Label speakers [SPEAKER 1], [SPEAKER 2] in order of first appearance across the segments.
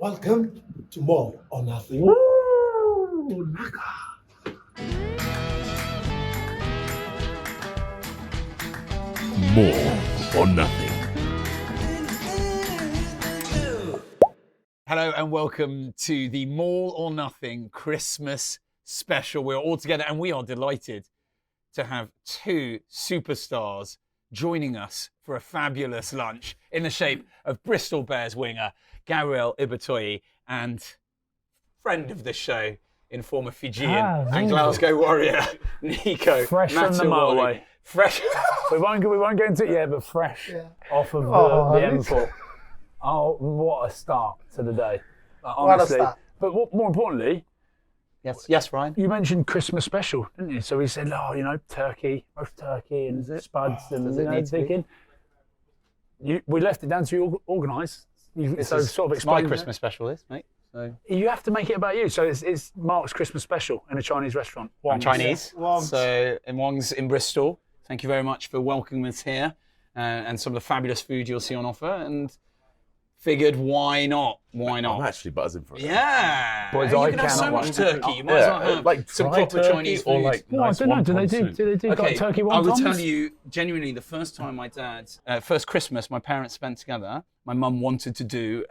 [SPEAKER 1] Welcome to More or Nothing. Woo!
[SPEAKER 2] More or Nothing.
[SPEAKER 3] Hello and welcome to the More or Nothing Christmas special. We're all together and we are delighted to have two superstars joining us for a fabulous lunch in the shape of Bristol Bears winger Gabriel Ibitoye and friend of the show in former Fijian and Glasgow warrior Nico.
[SPEAKER 4] Fresh from the
[SPEAKER 3] Matawalu.
[SPEAKER 4] motorway.
[SPEAKER 3] Fresh.
[SPEAKER 4] we won't get into it yet, but fresh off of the M4. Oh, what a start to the day! Honestly.
[SPEAKER 1] What a start.
[SPEAKER 4] But more importantly,
[SPEAKER 3] Yes, Ryan.
[SPEAKER 4] you mentioned Christmas special, didn't you? So we said, turkey, roast turkey, and spuds, and thinking. We left it down to you organise.
[SPEAKER 3] It's my Christmas special, this, mate. So.
[SPEAKER 4] You have to make it about you. So it's Marc's Christmas special in a Chinese restaurant.
[SPEAKER 3] I'm Chinese.
[SPEAKER 1] Wong's.
[SPEAKER 3] So in Wong's in Bristol. Thank you very much for welcoming us here and some of the fabulous food you'll see on offer. And figured, why not? Why not?
[SPEAKER 2] I'm actually buzzing for it.
[SPEAKER 3] Yeah.
[SPEAKER 4] Boys,
[SPEAKER 3] you
[SPEAKER 4] I
[SPEAKER 3] can have so
[SPEAKER 4] cannot
[SPEAKER 3] much
[SPEAKER 4] wait.
[SPEAKER 3] turkey. You might as well have
[SPEAKER 2] like
[SPEAKER 3] some
[SPEAKER 2] dry
[SPEAKER 3] proper
[SPEAKER 2] turkey
[SPEAKER 3] Chinese
[SPEAKER 2] or
[SPEAKER 3] food.
[SPEAKER 2] like
[SPEAKER 4] No, I don't know. Do they do
[SPEAKER 3] Okay,
[SPEAKER 4] turkey
[SPEAKER 3] I will
[SPEAKER 4] wontons?
[SPEAKER 3] tell you, genuinely, the first time my dad, first Christmas my parents spent together, my mum wanted to do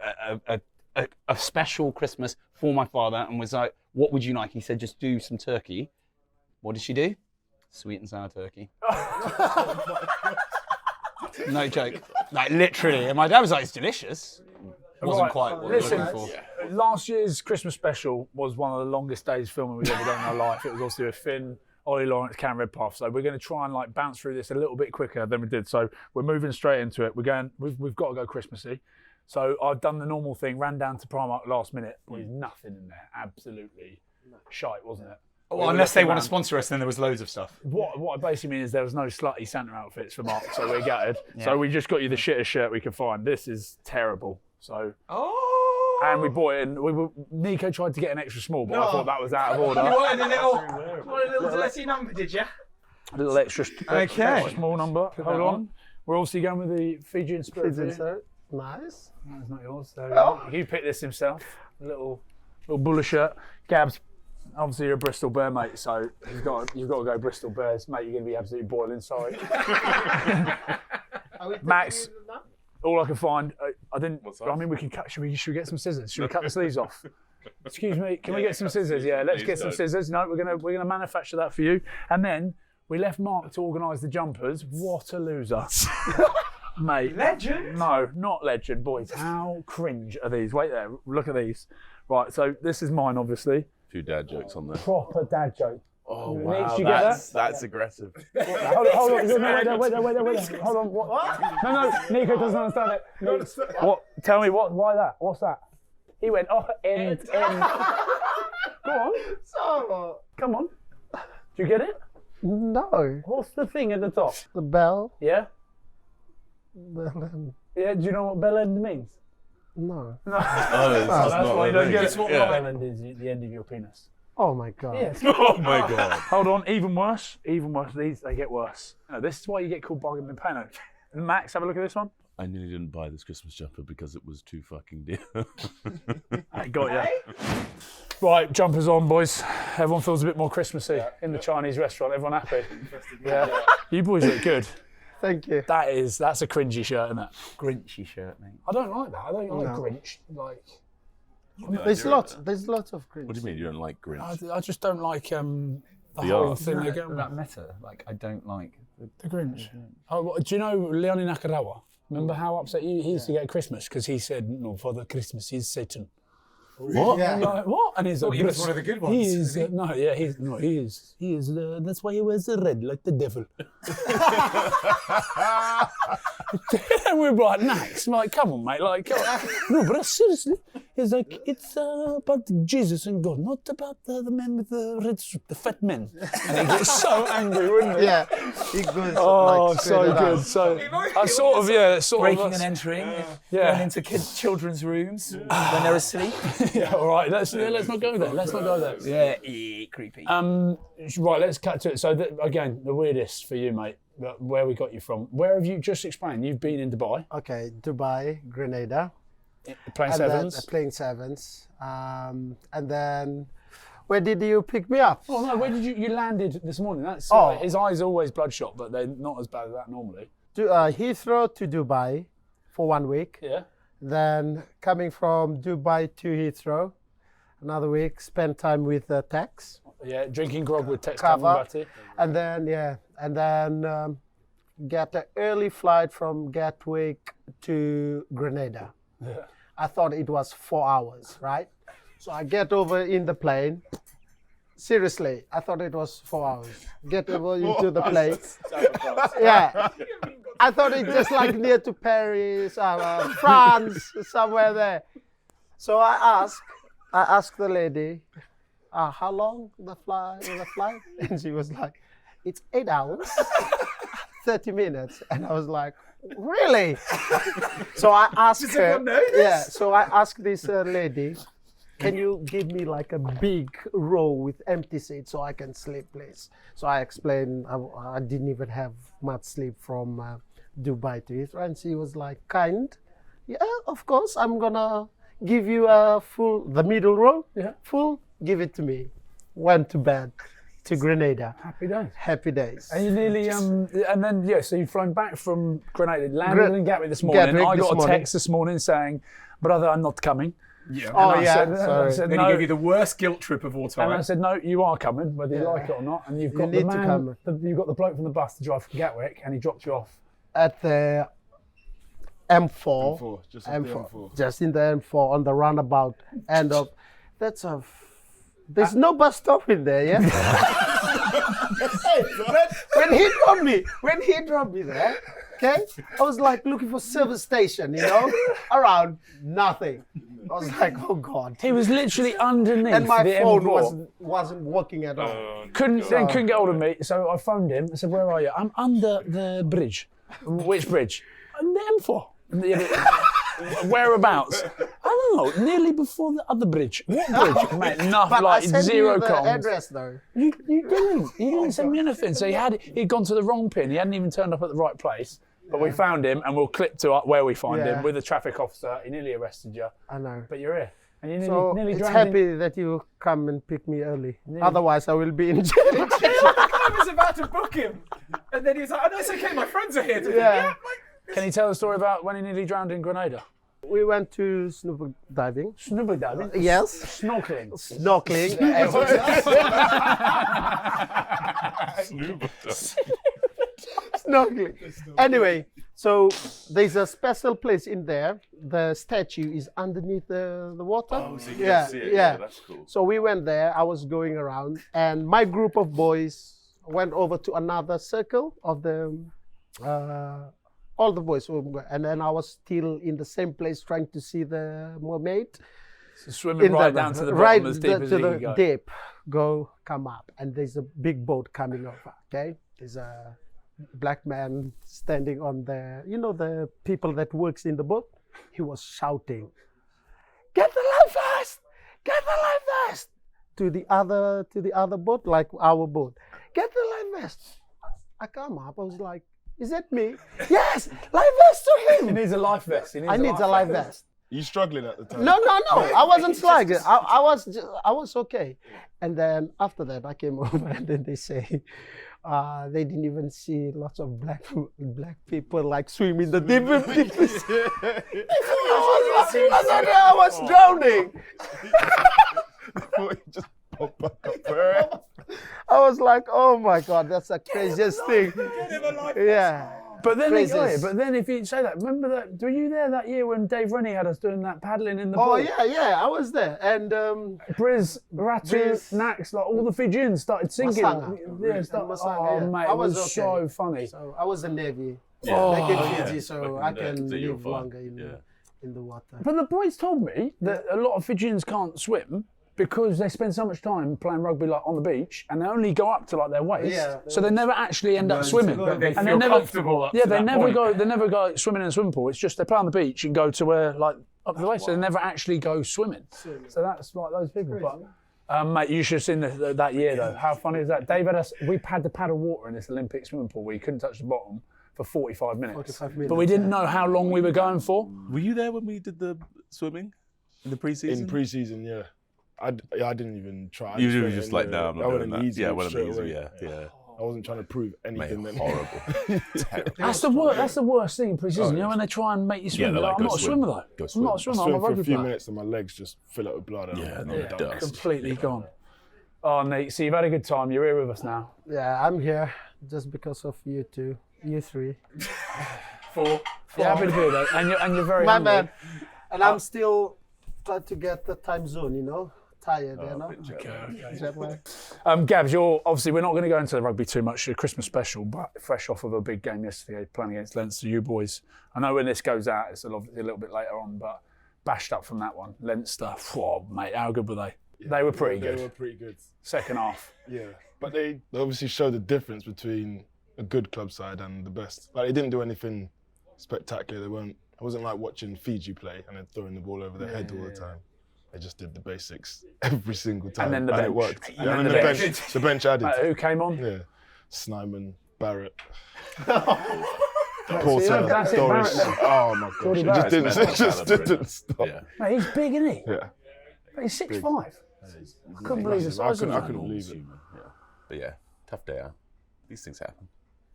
[SPEAKER 3] a special Christmas for my father and was like, what would you like? He said, just do some turkey. What did she do? Sweet and sour turkey. No joke. Like, literally. And my dad was like, it's delicious. It wasn't
[SPEAKER 4] Right,
[SPEAKER 3] quite what we were
[SPEAKER 4] listen,
[SPEAKER 3] looking for.
[SPEAKER 4] Last year's Christmas special was one of the longest days filming we've ever done in our life. It was also with Finn, Ollie Lawrence, Cam Redpath. So we're going to try and bounce through this a little bit quicker than we did. So we're moving straight into it. We've got to go Christmassy. So I've done the normal thing, ran down to Primark last minute. There's nothing in there. Absolutely shite, wasn't it?
[SPEAKER 3] Well, unless they want to sponsor us, then there was loads of stuff.
[SPEAKER 4] What I basically mean is there was no slutty Santa outfits for Marc, so we're gutted. So we just got you the shittest shirt we could find. This is terrible. So.
[SPEAKER 3] Oh!
[SPEAKER 4] And we bought it in. Nico tried to get an extra small, but I thought that was out of order.
[SPEAKER 3] You wanted a little dirty number, did you?
[SPEAKER 4] A little extra small number. Hold on.
[SPEAKER 3] on.
[SPEAKER 4] We're obviously going with the Fijian spirit.
[SPEAKER 1] Fijian shirt. Nice.
[SPEAKER 4] No, it's not yours. There we go. He picked this himself. A little Buller shirt. Gabs, obviously you're a Bristol Bear, mate, so you've got to go Bristol Bears, mate. You're going to be absolutely boiling. Sorry. Max. All I can find, I didn't. I mean, we can cut. Should we get some scissors? Should we cut the sleeves off? Excuse me. Can we get some scissors? Yeah, let's get some scissors. No, we're gonna manufacture that for you. And then we left Marc to organise the jumpers. What a loser, mate.
[SPEAKER 3] Legend?
[SPEAKER 4] No, not legend, boys. How cringe are these? Wait there. Look at these. Right. So this is mine, obviously.
[SPEAKER 2] A few dad jokes on there.
[SPEAKER 4] Proper dad joke.
[SPEAKER 2] Oh,
[SPEAKER 4] Nick,
[SPEAKER 2] wow.
[SPEAKER 4] did you get that?
[SPEAKER 2] That's aggressive.
[SPEAKER 4] Hold on. No, wait there. Hold on. What? No, Nico doesn't understand it. No. What? Tell me what? Why that? What's that? He went, end. Go on.
[SPEAKER 1] So,
[SPEAKER 4] Come on. Do you get it?
[SPEAKER 1] no.
[SPEAKER 4] What's the thing at the top?
[SPEAKER 1] The bell.
[SPEAKER 4] Yeah?
[SPEAKER 1] Bell.
[SPEAKER 4] Yeah, do you know what bell end means?
[SPEAKER 1] No.
[SPEAKER 2] Oh, it's
[SPEAKER 4] That's
[SPEAKER 2] not
[SPEAKER 4] why you don't get
[SPEAKER 2] really-
[SPEAKER 4] it. What
[SPEAKER 2] yeah.
[SPEAKER 4] bell end is the end of your penis.
[SPEAKER 1] Oh my god.
[SPEAKER 4] Yes.
[SPEAKER 2] Oh my god.
[SPEAKER 4] Hold on, even worse. These, they get worse. No, this is why you get called Bargain bin Pano. Max, have a look at this one.
[SPEAKER 2] I nearly didn't buy this Christmas jumper because it was too fucking dear.
[SPEAKER 4] I got you. Right, jumpers on, boys. Everyone feels a bit more Christmassy in the Chinese restaurant. Everyone happy? Yeah. You boys look good.
[SPEAKER 1] Thank you.
[SPEAKER 4] That's a cringy shirt, isn't it?
[SPEAKER 3] Grinchy shirt, mate.
[SPEAKER 4] I don't like that. I don't like
[SPEAKER 1] No.
[SPEAKER 4] Grinch. Like,
[SPEAKER 1] There's lots of cringe.
[SPEAKER 2] What do you mean you don't like Grinch?
[SPEAKER 4] I just don't like the
[SPEAKER 2] The
[SPEAKER 4] whole
[SPEAKER 2] art.
[SPEAKER 4] thing they go
[SPEAKER 3] That meta, like, I don't like.
[SPEAKER 4] the Grinch. Oh, do you know Leonie Nakarawa? Remember how upset he used to get at Christmas because he said, "No, Father Christmas, he's Satan."
[SPEAKER 2] What?
[SPEAKER 1] Yeah.
[SPEAKER 4] I'm like, what? And he's like,
[SPEAKER 3] he was one of the good ones,
[SPEAKER 4] He is. He is. That's why he wears the red like the devil. And we're like, Max, like, come on, mate, like, come on. No, but seriously, he's like, it's about Jesus and God, not about the men with the red suit, the fat men. And he gets so angry, wouldn't he?
[SPEAKER 1] Yeah. He goes
[SPEAKER 4] Oh,
[SPEAKER 1] like
[SPEAKER 4] so
[SPEAKER 1] straight
[SPEAKER 4] good.
[SPEAKER 1] up.
[SPEAKER 4] So I sort of
[SPEAKER 3] Breaking and entering, going into children's rooms when they're asleep.
[SPEAKER 4] Yeah, all right. Let's not go there. Let's not go there.
[SPEAKER 3] Yeah, creepy.
[SPEAKER 4] Right, let's cut to it. So again, the weirdest for you, mate. Where we got you from? Where have you just explained? You've been in Dubai.
[SPEAKER 1] Okay, Dubai, Grenada.
[SPEAKER 4] Playing
[SPEAKER 5] and
[SPEAKER 4] sevens?
[SPEAKER 5] Then, playing sevens. And then, where did you pick me up?
[SPEAKER 4] Oh no, where did you landed this morning? That's his eyes are always bloodshot, but they're not as bad as that normally.
[SPEAKER 5] Heathrow to Dubai for 1 week.
[SPEAKER 4] Yeah.
[SPEAKER 5] Then coming from Dubai to Heathrow, another week, spend time with Tex.
[SPEAKER 4] Yeah, drinking grog with Tex
[SPEAKER 5] Cover.
[SPEAKER 4] Batty.
[SPEAKER 5] And then, get an early flight from Gatwick to Grenada.
[SPEAKER 4] Yeah.
[SPEAKER 5] I thought it was 4 hours, right? So I get over in the plane. Seriously, I thought it was 4 hours. Get over into the plane. Yeah. I thought it's just like near to Paris, France, somewhere there. So I asked the lady, how long the flight? And she was like, it's 8 hours, 30 minutes. And I was like, really? So I asked her. Yeah. So I asked this lady, can you give me like a big row with empty seats so I can sleep, please? So I explained I didn't even have much sleep from Dubai to Heathrow, and she was like, kind. Yeah, of course, I'm gonna give you the middle row.
[SPEAKER 4] Yeah.
[SPEAKER 5] Full, give it to me. Went to bed to Grenada.
[SPEAKER 4] Happy days.
[SPEAKER 5] Happy days.
[SPEAKER 4] And you nearly, and then, so you've flown back from Grenada, landed in Gatwick this morning. I got a text this morning saying, brother, I'm not coming.
[SPEAKER 3] Yeah.
[SPEAKER 5] Oh,
[SPEAKER 4] And
[SPEAKER 5] yeah,
[SPEAKER 4] I said,
[SPEAKER 3] Then
[SPEAKER 4] no.
[SPEAKER 3] he gave you the worst guilt trip of all time.
[SPEAKER 4] And I said, no, you are coming, whether you like it or not. And you've got
[SPEAKER 5] need to come.
[SPEAKER 4] You've got the bloke from the bus to drive from Gatwick, and he dropped you off.
[SPEAKER 5] At the M4,
[SPEAKER 2] Just off the M4.
[SPEAKER 5] just in the M4 on the roundabout end of. There's no bus stop in there, yeah. when he dropped me there, okay, I was like looking for service station, around nothing. I was like, oh God.
[SPEAKER 4] He was literally underneath
[SPEAKER 5] And my
[SPEAKER 4] the
[SPEAKER 5] phone
[SPEAKER 4] M4.
[SPEAKER 5] wasn't working at all.
[SPEAKER 4] Couldn't get hold of me, so I phoned him. I said, where are you? I'm under the bridge. Which bridge? The M4. Whereabouts? I don't know. Nearly before the other bridge. What bridge? Mate, nothing.
[SPEAKER 5] But
[SPEAKER 4] like
[SPEAKER 5] I sent
[SPEAKER 4] zero
[SPEAKER 5] you the
[SPEAKER 4] comms.
[SPEAKER 5] address though.
[SPEAKER 4] You didn't. You didn't send me anything. So he'd gone to the wrong pin. He hadn't even turned up at the right place. But we found him, and we'll clip to where we find him with the traffic officer. He nearly arrested you.
[SPEAKER 5] I know.
[SPEAKER 4] But you're here. And you
[SPEAKER 5] So
[SPEAKER 4] nearly
[SPEAKER 5] it's
[SPEAKER 4] drowned
[SPEAKER 5] happy that you come and pick me early. Otherwise, I will be in jail.
[SPEAKER 3] I was about to book him. And then he was like, oh, no, it's okay, my friends are here.
[SPEAKER 5] Yeah.
[SPEAKER 4] Can you tell the story about when he nearly drowned in Grenada?
[SPEAKER 5] We went to scuba diving.
[SPEAKER 4] Scuba diving?
[SPEAKER 5] Yes.
[SPEAKER 4] Snorkeling.
[SPEAKER 5] Snorkeling. Snorkeling. Anyway, so there's a special place in there. The statue is underneath the water.
[SPEAKER 2] Oh, so you can see it.
[SPEAKER 5] Yeah.
[SPEAKER 2] That's cool.
[SPEAKER 5] So we went there. I was going around, and my group of boys went over to another circle of the. All the boys, and then I was still in the same place trying to see the mermaid.
[SPEAKER 4] So swimming right down to the bottom as deep as you can go.
[SPEAKER 5] Deep, come up, and there's a big boat coming over. Okay, there's a black man standing on the people that works in the boat. He was shouting, "Get the life vest! Get the life vest!" to the other boat, like our boat. Get the life vest. I come up. I was like, is that me? Yes, life vest to him.
[SPEAKER 4] He needs a life vest.
[SPEAKER 5] I need a life vest.
[SPEAKER 2] You struggling at the time?
[SPEAKER 5] No. I wasn't slugging. I was okay. And then after that, I came over, and then they say they didn't even see lots of black people like swim in the deep. I was drowning.
[SPEAKER 2] Just pop back up.
[SPEAKER 5] I was like, oh my God, that's the craziest thing. Yeah.
[SPEAKER 4] But then,
[SPEAKER 5] Craziest.
[SPEAKER 4] but then if you say that, remember that, were you there that year when Dave Rennie had us doing that paddling in the
[SPEAKER 5] Oh
[SPEAKER 4] boat?
[SPEAKER 5] yeah, I was there. And
[SPEAKER 4] Briz, Ratu,
[SPEAKER 5] Briz.
[SPEAKER 4] Nax, like all the Fijians started singing.
[SPEAKER 5] Masanga.
[SPEAKER 4] Oh
[SPEAKER 5] yeah.
[SPEAKER 4] mate,
[SPEAKER 5] I
[SPEAKER 4] it
[SPEAKER 5] was
[SPEAKER 4] was so
[SPEAKER 5] okay.
[SPEAKER 4] funny.
[SPEAKER 5] So I was in Navy
[SPEAKER 2] Yeah.
[SPEAKER 5] back in
[SPEAKER 2] yeah.
[SPEAKER 5] Fiji, so
[SPEAKER 2] Back in
[SPEAKER 5] I
[SPEAKER 2] the
[SPEAKER 5] can
[SPEAKER 2] day, so you're
[SPEAKER 5] live
[SPEAKER 2] fine.
[SPEAKER 5] longer
[SPEAKER 2] Yeah.
[SPEAKER 5] in the water.
[SPEAKER 4] But the boys told me that a lot of Fijians can't swim because they spend so much time playing rugby like on the beach, and they only go up to like their waist,
[SPEAKER 5] Yeah.
[SPEAKER 4] so they never actually end up swimming.
[SPEAKER 3] They
[SPEAKER 4] and
[SPEAKER 3] feel
[SPEAKER 4] they never,
[SPEAKER 3] comfortable up
[SPEAKER 4] yeah,
[SPEAKER 3] to
[SPEAKER 4] they
[SPEAKER 3] that
[SPEAKER 4] never
[SPEAKER 3] point.
[SPEAKER 4] go. They never go swimming in a swimming pool. It's just they play on the beach and go to where like up to the waist, so they never actually go swimming. So that's like those people. But mate, you should have seen that year though. How funny is that? Dave had us. We had to paddle water in this Olympic swimming pool where you couldn't touch the bottom for 45 minutes.
[SPEAKER 5] 45 minutes,
[SPEAKER 4] But we didn't know how long we were going for.
[SPEAKER 2] Were you there when we did the swimming in the pre-season?
[SPEAKER 6] In pre-season, yeah. I didn't even try.
[SPEAKER 2] You were just like, no, I'm not doing that.
[SPEAKER 6] Easy,
[SPEAKER 2] Yeah, well,
[SPEAKER 6] straight
[SPEAKER 2] easy,
[SPEAKER 6] away.
[SPEAKER 2] yeah.
[SPEAKER 6] I wasn't trying to prove anything.
[SPEAKER 2] Mate,
[SPEAKER 6] then.
[SPEAKER 2] horrible. Terrible.
[SPEAKER 4] That's the worst thing in pre-season. You know when they try and make you swim.
[SPEAKER 2] they're
[SPEAKER 4] You're
[SPEAKER 2] like,
[SPEAKER 4] I'm
[SPEAKER 2] go
[SPEAKER 4] not a
[SPEAKER 2] swim.
[SPEAKER 4] swimmer though.
[SPEAKER 2] Go
[SPEAKER 4] I'm
[SPEAKER 2] swim.
[SPEAKER 4] not a
[SPEAKER 6] I
[SPEAKER 4] swimmer. I'm
[SPEAKER 6] swim
[SPEAKER 4] a
[SPEAKER 6] for a
[SPEAKER 4] rugby
[SPEAKER 6] few
[SPEAKER 4] player.
[SPEAKER 6] minutes and my legs just fill up with blood. And
[SPEAKER 2] Yeah,
[SPEAKER 6] I'm
[SPEAKER 2] no,
[SPEAKER 6] done.
[SPEAKER 2] dust.
[SPEAKER 4] Completely gone. Oh, Nate, so you've had a good time. You're here with us now.
[SPEAKER 5] Yeah, I'm here just because of you two, you three.
[SPEAKER 4] You're happy to be there, and you're very
[SPEAKER 5] My
[SPEAKER 4] hungry.
[SPEAKER 5] man. And I'm still trying to get the time zone, you know? Tired, you know? Jet lag.
[SPEAKER 4] Gabs, obviously we're not going to go into the rugby too much. Your Christmas special, but fresh off of a big game yesterday, playing against Leinster, you boys. I know when this goes out, it's a little bit later on, but bashed up from that one, Leinster. Whoa, mate, how good were they? They were pretty good.
[SPEAKER 6] They were pretty good.
[SPEAKER 4] Second half.
[SPEAKER 6] Yeah, but they obviously showed the difference between a good club side and the best. Like they didn't do anything spectacular. It wasn't like watching Fiji play and then throwing the ball over their head all the time. They just did the basics every single time,
[SPEAKER 4] And then the bench.
[SPEAKER 6] it worked.
[SPEAKER 4] And
[SPEAKER 6] Yeah,
[SPEAKER 4] then
[SPEAKER 6] and
[SPEAKER 4] the
[SPEAKER 6] the
[SPEAKER 4] bench.
[SPEAKER 6] bench. The bench added.
[SPEAKER 4] Who came on?
[SPEAKER 6] Yeah, Snyman, Barrett,
[SPEAKER 5] See,
[SPEAKER 6] Porter,
[SPEAKER 4] that's it,
[SPEAKER 6] Doris.
[SPEAKER 4] Barrett then.
[SPEAKER 6] Oh my
[SPEAKER 4] Jordy
[SPEAKER 6] gosh,
[SPEAKER 4] Barrett.
[SPEAKER 6] it just didn't stop.
[SPEAKER 2] Yeah.
[SPEAKER 4] Mate, he's big, isn't he?
[SPEAKER 6] Yeah.
[SPEAKER 4] Mate, he's 6'5". I couldn't believe the
[SPEAKER 6] I
[SPEAKER 4] size of
[SPEAKER 6] couldn't
[SPEAKER 4] him.
[SPEAKER 6] believe it.
[SPEAKER 2] Yeah. But yeah, tough day out. These things happen.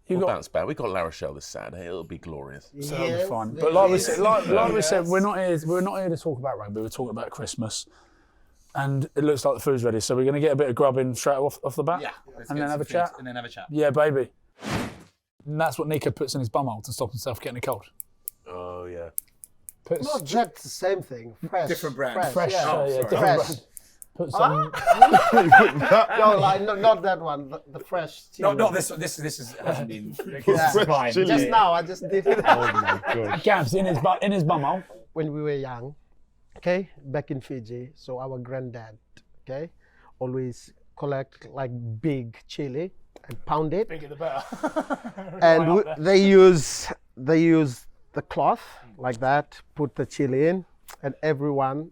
[SPEAKER 4] You
[SPEAKER 2] We'll
[SPEAKER 4] got
[SPEAKER 2] bounce back. We got La Rochelle this Saturday. It'll be glorious.
[SPEAKER 4] So that'll be
[SPEAKER 5] Yes,
[SPEAKER 4] fine.
[SPEAKER 5] it
[SPEAKER 4] But like we
[SPEAKER 5] is.
[SPEAKER 4] said, like we said, we're not here to talk about rugby. We're talking about Christmas, and it looks like the food's ready. So we're going to get a bit of grubbing straight off the bat, and then have a chat.
[SPEAKER 3] And then have a chat.
[SPEAKER 4] Yeah, baby. And that's what Nico puts in his bumhole to stop himself getting a cold.
[SPEAKER 2] Oh yeah.
[SPEAKER 4] Puts
[SPEAKER 5] Not just the same thing. Fresh.
[SPEAKER 3] Different brand.
[SPEAKER 4] fresh,
[SPEAKER 5] Yeah.
[SPEAKER 4] different
[SPEAKER 5] Fresh.
[SPEAKER 4] brand. Put some.
[SPEAKER 5] No, like, not that one. The fresh. chili.
[SPEAKER 3] Not this one. This hasn't been.
[SPEAKER 5] Yeah.
[SPEAKER 6] Fresh chili.
[SPEAKER 5] Just now, I just did it.
[SPEAKER 6] Oh my god.
[SPEAKER 4] Gabs in his bumhole.
[SPEAKER 5] When we were young, okay, back in Fiji, so our granddad, okay, always collect like big chili and pound it.
[SPEAKER 4] Bigger the better.
[SPEAKER 5] And they use the cloth like that, put the chili in, and everyone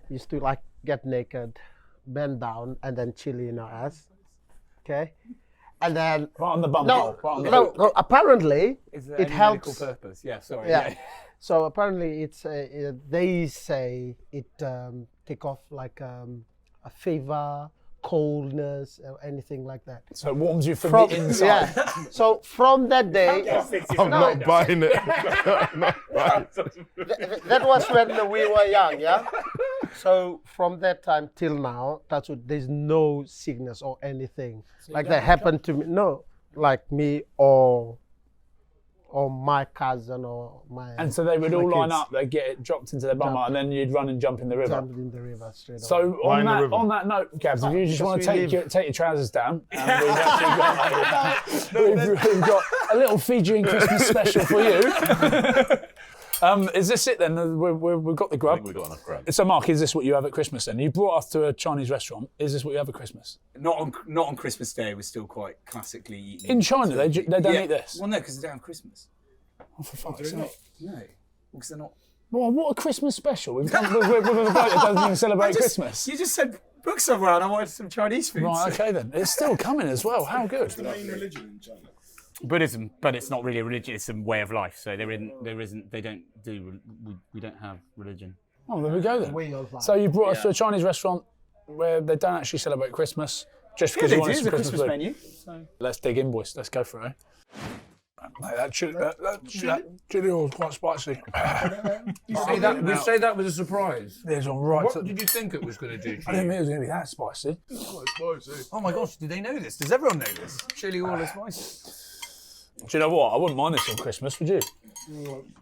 [SPEAKER 5] used to like get naked, bend down, and then chili in our ass. Okay, and then
[SPEAKER 4] Right on the bumhole.
[SPEAKER 5] no,
[SPEAKER 4] Right on the
[SPEAKER 5] no, apparently
[SPEAKER 3] Is there
[SPEAKER 5] it
[SPEAKER 3] any
[SPEAKER 5] helps.
[SPEAKER 3] medical purpose? Yeah, sorry.
[SPEAKER 5] Yeah. So apparently it's they say it take off like a fever, coldness, or anything like that.
[SPEAKER 4] So it warms you from the inside.
[SPEAKER 5] Yeah. So from that day,
[SPEAKER 6] I'm not buying it. I'm not buying it.
[SPEAKER 5] that was when we were young, yeah. So from that time till now, that's what, there's no sickness or anything like that happened to me. No, like me or my cousin or my.
[SPEAKER 4] And so they would all
[SPEAKER 5] my
[SPEAKER 4] line
[SPEAKER 5] kids
[SPEAKER 4] up, they'd get it dropped into their bumhole, and then you'd run and jump in the river.
[SPEAKER 5] jumped in the river straight away.
[SPEAKER 4] So
[SPEAKER 6] Why in the river?
[SPEAKER 4] on that note, Gabs, if you just want to
[SPEAKER 5] because we
[SPEAKER 4] take your trousers down, and we've actually we've got a little Fijian Christmas special for you. Is this it then? We've got the
[SPEAKER 2] I
[SPEAKER 4] grub.
[SPEAKER 2] think we got enough grub.
[SPEAKER 4] So Mark, is this what you have at Christmas then? You brought us to a Chinese restaurant. Is this what you have at Christmas?
[SPEAKER 3] Not on Christmas Day. We're still quite classically eating.
[SPEAKER 4] In China, they don't eat this.
[SPEAKER 3] Well, no, because they don't have Christmas.
[SPEAKER 4] Oh, for fuck's sake.
[SPEAKER 3] No, because they're not.
[SPEAKER 4] Well, what a Christmas special. We've done with a bloke that doesn't even celebrate Christmas.
[SPEAKER 3] You just said book somewhere, and I wanted some Chinese food.
[SPEAKER 4] Right, okay then. It's still coming as well. How good.
[SPEAKER 6] Religion in China.
[SPEAKER 3] Buddhism, but it's not really a religion. It's a way of life. So there isn't. They don't do. We don't have religion.
[SPEAKER 4] Oh, there we go then.
[SPEAKER 5] Way of life.
[SPEAKER 4] So you brought us to a Chinese restaurant where they don't actually celebrate Christmas, just because
[SPEAKER 3] Yeah,
[SPEAKER 4] you
[SPEAKER 3] they
[SPEAKER 4] want
[SPEAKER 3] do.
[SPEAKER 4] some
[SPEAKER 3] The
[SPEAKER 4] Christmas
[SPEAKER 3] Christmas
[SPEAKER 4] food.
[SPEAKER 3] menu. So.
[SPEAKER 4] Let's dig in, boys. Let's go for it. Mate, that chili was quite spicy.
[SPEAKER 7] You say that was a surprise.
[SPEAKER 4] It's on right.
[SPEAKER 7] What did you think it was going to do to
[SPEAKER 4] I didn't
[SPEAKER 7] you?
[SPEAKER 4] think it was going to be that spicy.
[SPEAKER 3] Oh my gosh! Did they know this? Does everyone know this? Chili all is spicy.
[SPEAKER 4] Do you know what? I wouldn't mind this on Christmas, would you?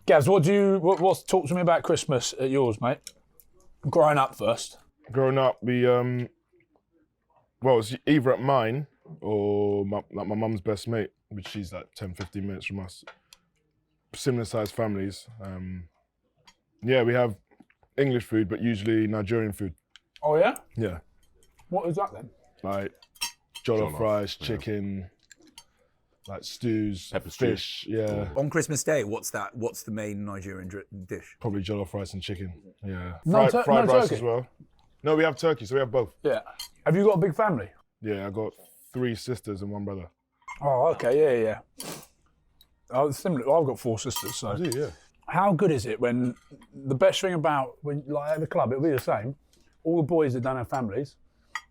[SPEAKER 4] Gavs, what's talk to me about Christmas at yours, mate? Growing up first.
[SPEAKER 6] Growing up, we well, it's either at mine or my mum's best mate, which she's like 10, 15 minutes from us. Similar sized families. Yeah, we have English food, but usually Nigerian food.
[SPEAKER 4] Oh yeah?
[SPEAKER 6] Yeah,
[SPEAKER 4] What is that then?
[SPEAKER 6] like jollof
[SPEAKER 2] Jollof,
[SPEAKER 6] rice,
[SPEAKER 2] yeah.
[SPEAKER 6] chicken, like stews,
[SPEAKER 2] Pepper stew.
[SPEAKER 6] fish. Yeah,
[SPEAKER 3] On Christmas Day, what's that? What's the main Nigerian dish?
[SPEAKER 6] probably jollof rice and chicken. Yeah,
[SPEAKER 4] No
[SPEAKER 6] fried rice
[SPEAKER 4] turkey?
[SPEAKER 6] as well. No, we have turkey, so we have both.
[SPEAKER 4] Yeah. Have you got a big family?
[SPEAKER 6] Yeah, I got 3 sisters and 1 brother.
[SPEAKER 4] Oh, okay, yeah. Oh, it's similar. I've got 4 sisters, so.
[SPEAKER 6] I do, yeah.
[SPEAKER 4] how good is it when the best thing about when like at the club, it'll be the same. All the boys that don't have families,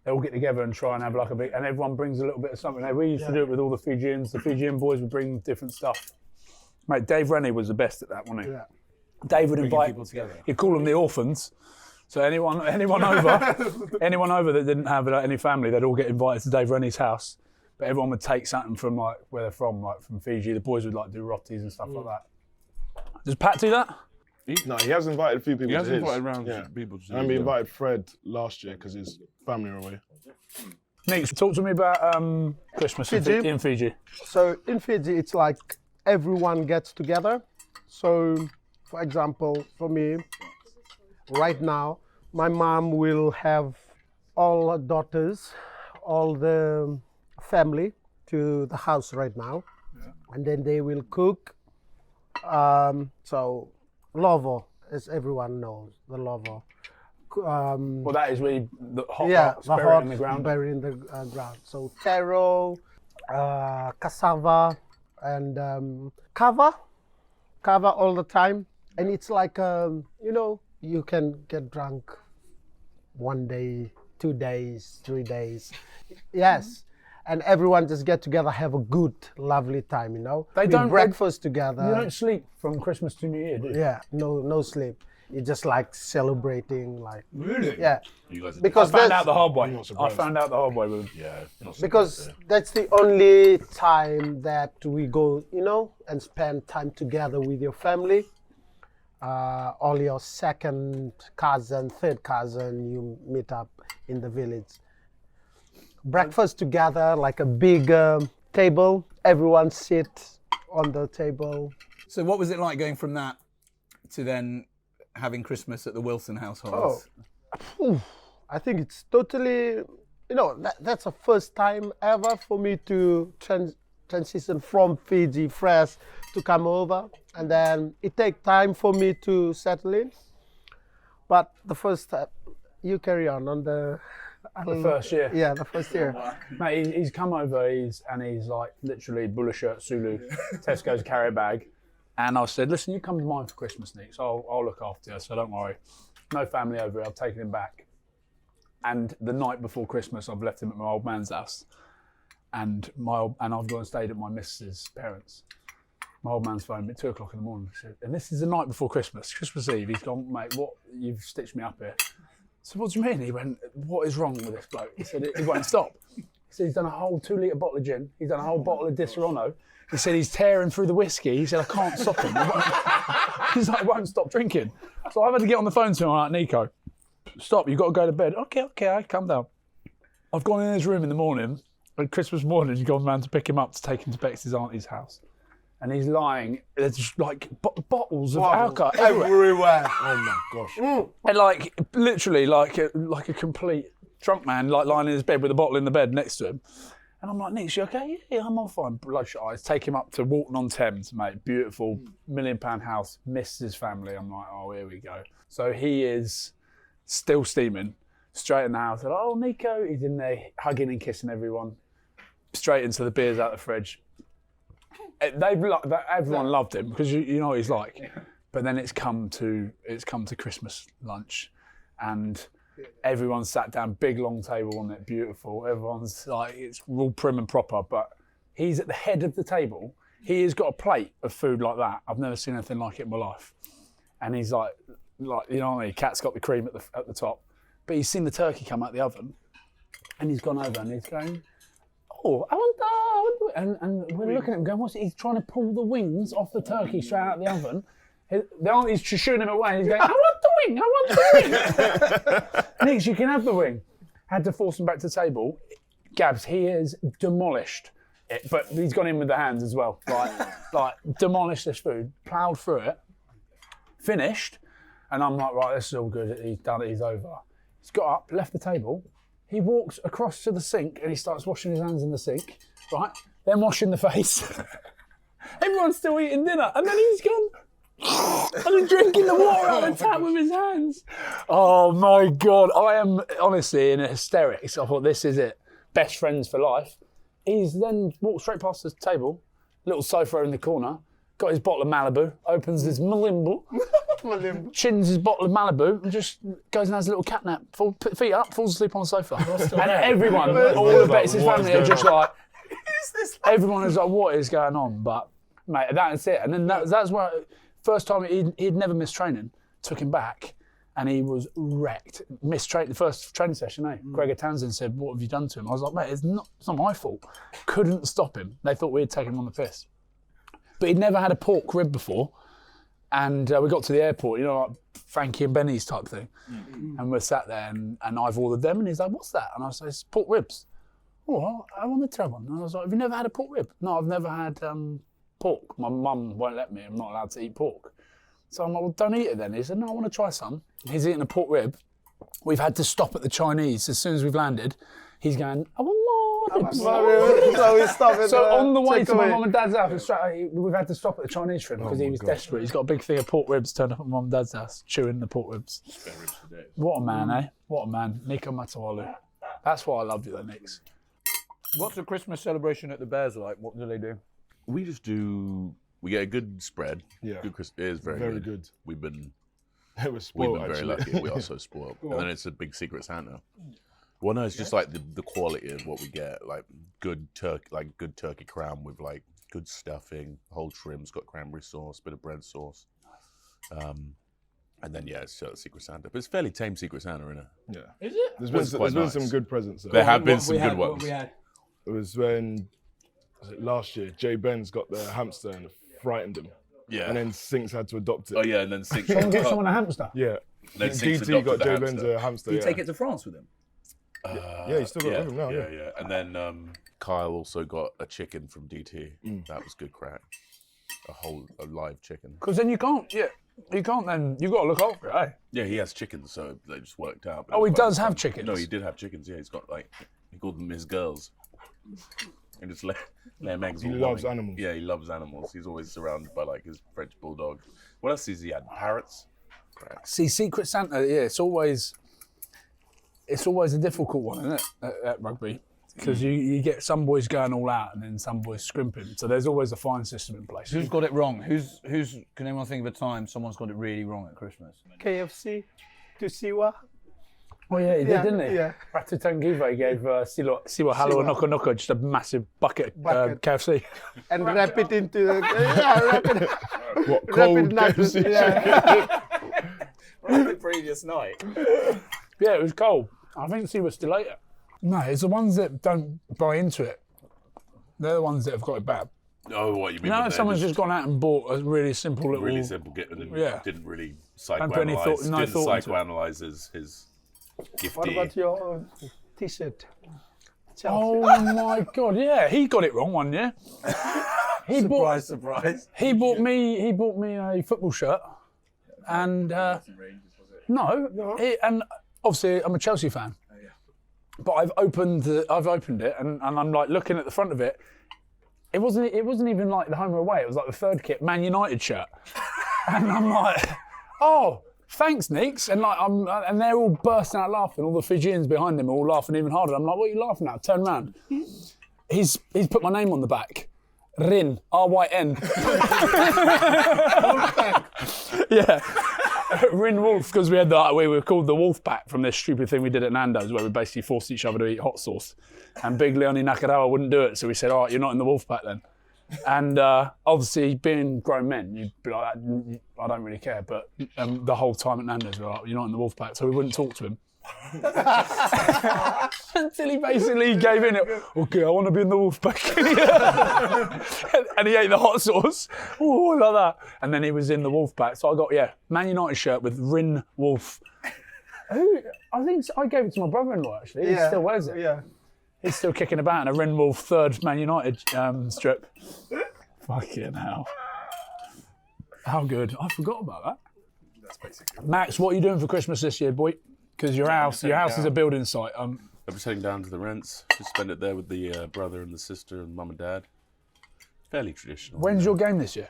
[SPEAKER 4] they all get together and try and have like a big, and everyone brings a little bit of something. We used to do it with all the Fijians. The Fijian boys would bring different stuff. Mate, Dave Rennie was the best at that, wasn't he?
[SPEAKER 5] Yeah.
[SPEAKER 4] Dave would invite
[SPEAKER 3] people together.
[SPEAKER 4] He'd call them the orphans. So anyone over that didn't have any family, they'd all get invited to Dave Rennie's house. But everyone would take something from like where they're from, like from Fiji. The boys would like do rotis and stuff like that. Does Pat do that?
[SPEAKER 6] No, he has invited a few people
[SPEAKER 2] He has
[SPEAKER 6] to his.
[SPEAKER 2] invited around people to
[SPEAKER 6] And we invited Fred last year because his family are away.
[SPEAKER 4] Nick, talk to me about Christmas
[SPEAKER 5] Fiji?
[SPEAKER 4] in Fiji.
[SPEAKER 5] So in Fiji, it's like everyone gets together. So, for example, for me, right now, my mom will have all her daughters, all the family to the house right now. And then they will cook. So, lovo, as everyone knows, the lovo.
[SPEAKER 4] Well, that is really the hot
[SPEAKER 5] the
[SPEAKER 4] bury it in the ground.
[SPEAKER 5] bury in the ground. So taro, cassava, and kava all the time. And it's like, you can get drunk 1 day, 2 days, 3 days. Yes. And everyone just get together, have a good, lovely time,
[SPEAKER 4] They
[SPEAKER 5] We
[SPEAKER 4] don't-
[SPEAKER 5] breakfast together.
[SPEAKER 4] You don't sleep from Christmas to New Year, do you?
[SPEAKER 5] Yeah, no sleep. You just like celebrating, like.
[SPEAKER 7] Really?
[SPEAKER 5] Yeah.
[SPEAKER 2] You guys are
[SPEAKER 5] Because
[SPEAKER 4] I found
[SPEAKER 5] that's-
[SPEAKER 4] out the hard way.
[SPEAKER 6] not
[SPEAKER 4] I
[SPEAKER 6] surprised.
[SPEAKER 4] found out the hard way with him.
[SPEAKER 2] yeah.
[SPEAKER 5] Because that's the only time that we go, and spend time together with your family. All your second cousin, third cousin, you meet up in the village. Breakfast together, like a big table. Everyone sit on the table.
[SPEAKER 3] So what was it like going from that to then having Christmas at the Wilson household?
[SPEAKER 5] I think it's totally, that's the first time ever for me to transition from Fiji fresh to come over. And then it takes time for me to settle in. But the first time, you carry on the
[SPEAKER 4] first year.
[SPEAKER 5] Yeah, the first year.
[SPEAKER 4] Mate, he's come over, he's like literally bullet shirt, Sulu, Tesco's carrier bag. And I said, listen, you come to mine for Christmas, Nick, so I'll look after you, so don't worry. No family over here, I've taken him back. And the night before Christmas, I've left him at my old man's house. And I've gone and stayed at my missus's parents. My old man's phoned me at 2 o'clock in the morning. And this is the night before Christmas, Christmas Eve. He's gone, mate, what? You've stitched me up here. So what do you mean? He went, what is wrong with this bloke? He said, it won't stop. He said, he's done a whole 2 litre bottle of gin. He's done a whole bottle of Disaronno. He said, he's tearing through the whiskey. He said, I can't stop him. He's like, won't stop drinking. So I've had to get on the phone to him, I'm like, Nico, stop, you've got to go to bed. Okay, I calm down. I've gone in his room in the morning, on Christmas morning, he's gone round to pick him up to take him to Bex's auntie's house. And he's lying, there's just like bottles of alcohol everywhere.
[SPEAKER 6] Oh my gosh.
[SPEAKER 4] And like, literally like a complete drunk man, like lying in his bed with a bottle in the bed next to him. And I'm like, Nick, you okay? Yeah, I'm all fine. Bloodshot eyes. Take him up to Walton-on-Thames, mate. Beautiful £1 million house. Missed his family. I'm like, oh, here we go. So he is still steaming. Straight in the house. I'm like, oh, Nico. He's in there hugging and kissing everyone. Straight into the beers out the fridge. Everyone loved him because you know what he's like. But then it's come to Christmas lunch, and everyone's sat down, big long table on it, beautiful. Everyone's like, it's all prim and proper, but he's at the head of the table. He has got a plate of food like that. I've never seen anything like it in my life. And he's like you know what I mean? Cat's got the cream at the top. But he's seen the turkey come out the oven, and he's gone over and he's going, oh, I want and we're looking at him going, what's it? He's trying to pull the wings off the turkey straight out of the oven. The auntie's shooing him away, and he's going, I want the wing. Nick, you can have the wing. Had to force him back to the table. Gabs, he is demolished it, but he's gone in with the hands as well. Like demolished this food, ploughed through it, finished, and I'm like, right, this is all good. He's done it, he's over. He's got up, left the table. He walks across to the sink and he starts washing his hands in the sink, right? Then washing the face. Everyone's still eating dinner, and then he's gone. And he's drinking the water out of the tap with his hands. Oh my God, I am honestly in hysterics. I thought, this is it. Best friends for life. He's then walked straight past the table, little sofa in the corner, got his bottle of Malibu, opens his Malimbo, chins his bottle of Malibu, and just goes and has a little cat nap. Feet up, falls asleep on the sofa. And everyone, all the Betts' family are just like, everyone is like, what is going on? But, mate, that's it. And then that's where, first time he'd never missed training, took him back, and he was wrecked. Missed the first training session, Gregor Townsend said, what have you done to him? I was like, mate, it's not my fault. Couldn't stop him. They thought we'd taken him on the piss. But he'd never had a pork rib before. And we got to the airport, you know, like Frankie and Benny's type thing. And we're sat there and I've ordered them. And he's like, what's that? And I said, it's pork ribs. Oh, I want to try one. And I was like, have you never had a pork rib? No, I've never had pork. My mum won't let me. I'm not allowed to eat pork. So I'm like, well, don't eat it then. He said, no, I want to try some. He's eating a pork rib. We've had to stop at the Chinese as soon as we've landed. He's going, I want more ribs.
[SPEAKER 5] So we stopped.
[SPEAKER 4] So on the way to my mum and dad's house, we've had to stop at the Chinese for him because he was desperate. He's got a big thing of pork ribs turned up at mum and dad's house, chewing the pork ribs. What a man, eh? What a man. Niko Matawalu. That's why I loved you, though, Nix.
[SPEAKER 7] What's the Christmas celebration at the Bears like? What do they do?
[SPEAKER 2] We just do. We get a good spread.
[SPEAKER 6] Yeah.
[SPEAKER 2] Good Christmas. It is very good. We've been
[SPEAKER 6] It was spoiled,
[SPEAKER 2] very
[SPEAKER 6] actually.
[SPEAKER 2] lucky. We are so spoiled. And then it's a big Secret Santa. Well, no, it's just like the quality of what we get. Like good turkey crown with like good stuffing, whole trim's got cranberry sauce, bit of bread sauce. And then it's Secret Santa. But it's fairly tame Secret Santa, isn't it?
[SPEAKER 6] Yeah.
[SPEAKER 4] Is it?
[SPEAKER 6] There's been some good presents. Though.
[SPEAKER 2] There have been some good ones.
[SPEAKER 6] It was when, last year, Jay Ben's got the hamster and it frightened him.
[SPEAKER 2] Yeah.
[SPEAKER 6] And then Sinks had to adopt it.
[SPEAKER 2] Oh yeah, and then Sinks.
[SPEAKER 4] Someone get someone a hamster?
[SPEAKER 6] Yeah.
[SPEAKER 2] Then Sinks
[SPEAKER 6] DT got
[SPEAKER 2] adopted the
[SPEAKER 6] Jay
[SPEAKER 2] hamster.
[SPEAKER 6] Ben's a hamster.
[SPEAKER 7] Do you take it to France with him?
[SPEAKER 6] Yeah, he's still got it with him now.
[SPEAKER 2] Yeah. And then Kyle also got a chicken from DT. That was good crack. A live chicken.
[SPEAKER 4] Because then you can't then, you've got to look after it, eh?
[SPEAKER 2] Yeah, he has chickens, so they just worked out.
[SPEAKER 4] Oh, he does have chickens?
[SPEAKER 2] No, he did have chickens, yeah. He's got he called them his girls. And just lay them eggs.
[SPEAKER 6] He loves animals.
[SPEAKER 2] Yeah, he loves animals. He's always surrounded by his French bulldog. What else has he had? Parrots? Crack.
[SPEAKER 4] See, Secret Santa, it's always a difficult one, isn't it, at rugby? Because you get some boys going all out and then some boys scrimping. So there's always a fine system in place.
[SPEAKER 7] Who's got it wrong? Can anyone think of a time someone's got it really wrong at Christmas?
[SPEAKER 5] KFC to Siwa.
[SPEAKER 4] Oh yeah, he did, didn't he?
[SPEAKER 5] Yeah.
[SPEAKER 4] Ratu Tangiva, he gave Siwa Halo and Noko Noko just a massive bucket. KFC.
[SPEAKER 5] And wrap it into the... wrap it.
[SPEAKER 6] What, cold
[SPEAKER 5] nuggets,
[SPEAKER 6] KFC
[SPEAKER 5] yeah.
[SPEAKER 3] The previous night.
[SPEAKER 4] Yeah, it was cold. I think Siwa still ate it. No, it's the ones that don't buy into it. They're the ones that have got it bad.
[SPEAKER 2] Oh, what you mean?
[SPEAKER 4] You know, if someone's just gone out and bought a really simple little...
[SPEAKER 2] Really simple get and then didn't really
[SPEAKER 4] Don't put any thought-
[SPEAKER 2] psychoanalyze,
[SPEAKER 4] no
[SPEAKER 2] didn't
[SPEAKER 4] thought into it.
[SPEAKER 2] psychoanalyze his gifty.
[SPEAKER 5] What about your T-shirt?
[SPEAKER 4] Oh my God! Yeah, he got it wrong one year.
[SPEAKER 3] Surprise.
[SPEAKER 4] He bought me a football shirt, and and obviously I'm a Chelsea fan. But I've opened it, and I'm like looking at the front of it. It wasn't even like the home or away. It was like the third kit, Man United shirt, and I'm like, oh. Thanks, Nix. And and they're all bursting out laughing. All the Fijians behind them are all laughing even harder. I'm like, what are you laughing at? Turn around. He's put my name on the back. Rin, R-Y-N. Yeah. Rin Wolf, because we were called the Wolf Pack from this stupid thing we did at Nando's where we basically forced each other to eat hot sauce. And Big Leonie Nakarawa wouldn't do it, so we said, all right, you're not in the Wolf Pack then. And obviously, being grown men, you'd be like, I don't really care. But the whole time at Nando's, we were like, you're not in the Wolf Pack, so we wouldn't talk to him. Until he basically gave in. Okay, I want to be in the Wolf Pack. And he ate the hot sauce. Oh, like that. And then he was in the Wolf Pack. So I got, Man United shirt with Rin Wolf. I think I gave it to my brother-in-law, actually. He still wears it.
[SPEAKER 5] Yeah.
[SPEAKER 4] He's still kicking about in a Rin Wolf third Man United strip. Fucking hell. How good. I forgot about that.
[SPEAKER 2] That's basically.
[SPEAKER 4] Max, what are you doing for Christmas this year, boy? Because your house is a building site.
[SPEAKER 2] I'm just heading down to the rents. Just spend it there with the brother and the sister and mum and dad. Fairly traditional.
[SPEAKER 4] When's your game this year?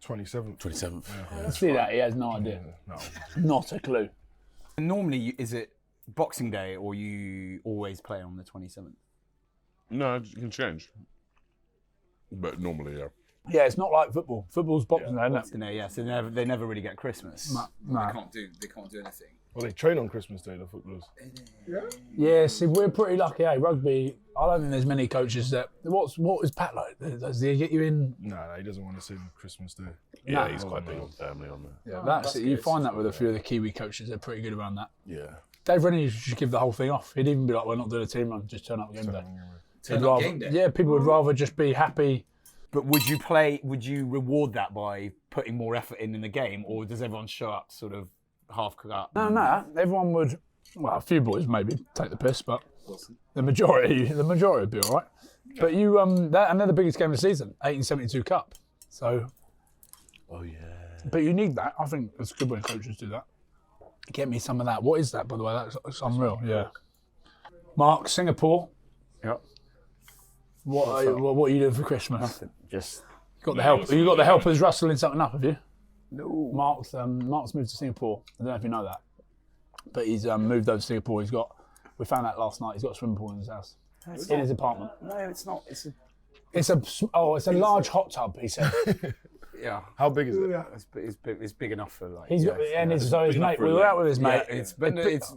[SPEAKER 6] 27th.
[SPEAKER 2] 27th.
[SPEAKER 4] Yeah. See that? He has no idea.
[SPEAKER 6] No.
[SPEAKER 4] Not a clue.
[SPEAKER 3] Normally, is it Boxing Day or you always play on the 27th?
[SPEAKER 2] No, it can change. But normally, yeah.
[SPEAKER 4] Yeah, it's not like football. Football's Boxing Day, isn't it?
[SPEAKER 3] Yeah, so they never really get Christmas.
[SPEAKER 4] No.
[SPEAKER 3] They can't do anything.
[SPEAKER 6] Well, they train on Christmas Day, the footballers.
[SPEAKER 4] Yeah, see, we're pretty lucky, Rugby, I don't think there's many coaches that... What is Pat like? Does he get you in?
[SPEAKER 6] No, he doesn't want to see Christmas Day.
[SPEAKER 2] Yeah, he's quite big on family on that.
[SPEAKER 4] Yeah, that's it. You find that with a few of the Kiwi coaches, they're pretty good around that.
[SPEAKER 2] Yeah.
[SPEAKER 4] Dave Rennie should give the whole thing off. He'd even be like, we're not doing a team run, just turn up game day.
[SPEAKER 3] Turn up game day?
[SPEAKER 4] Yeah, people would rather just be happy.
[SPEAKER 3] But would you reward that by putting more effort in the game, or does everyone show up sort of half cut?
[SPEAKER 4] No, everyone would, well, a few boys maybe take the piss, but the majority would be all right. But you, and they're the biggest game of the season, 1872 Cup. So.
[SPEAKER 2] Oh yeah.
[SPEAKER 4] But you need that. I think it's good when coaches do that. Get me some of that. What is that, by the way? That's unreal. Yeah. Marc, Singapore.
[SPEAKER 3] Yep.
[SPEAKER 4] What are you doing for Christmas?
[SPEAKER 3] Nothing. Just
[SPEAKER 4] Got the help. You got the helpers rustling something up, have you?
[SPEAKER 3] no.
[SPEAKER 4] Marc's moved to Singapore. I don't know if you know that, but he's moved over to Singapore. We found out last night. He's got a swimming pool in his house, in his apartment.
[SPEAKER 3] No, it's not.
[SPEAKER 4] It's a large hot tub. He said.
[SPEAKER 3] Yeah.
[SPEAKER 6] How big is it?
[SPEAKER 3] It's big enough for like.
[SPEAKER 4] He's got, and his mate. We were out with his mate.
[SPEAKER 3] It's nice.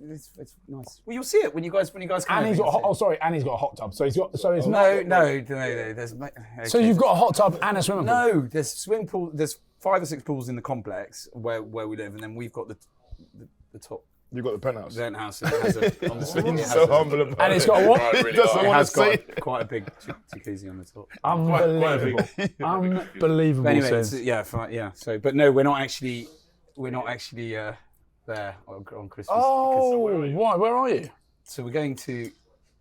[SPEAKER 3] Well, you'll see it when you guys come.
[SPEAKER 4] And he's got and he's got a hot tub. So he's got. So it's
[SPEAKER 3] no. There's. Okay.
[SPEAKER 4] So you've got a hot tub and a swimming pool.
[SPEAKER 3] No, there's swimming pool. There's 5 or 6 pools in the complex where we live, and then we've got the top.
[SPEAKER 6] You got the penthouse.
[SPEAKER 3] The penthouse. It has a, on the swing,
[SPEAKER 6] He's so humble about it.
[SPEAKER 4] And it's got a what?
[SPEAKER 6] He doesn't
[SPEAKER 3] it
[SPEAKER 6] want
[SPEAKER 3] has
[SPEAKER 6] to say.
[SPEAKER 3] got quite a big jacuzzi on the top.
[SPEAKER 4] Unbelievable. Unbelievable.
[SPEAKER 3] But anyway,
[SPEAKER 4] sense.
[SPEAKER 3] yeah. So, but no, we're not actually there on Christmas.
[SPEAKER 4] Oh, why? Where are you?
[SPEAKER 3] So we're going to.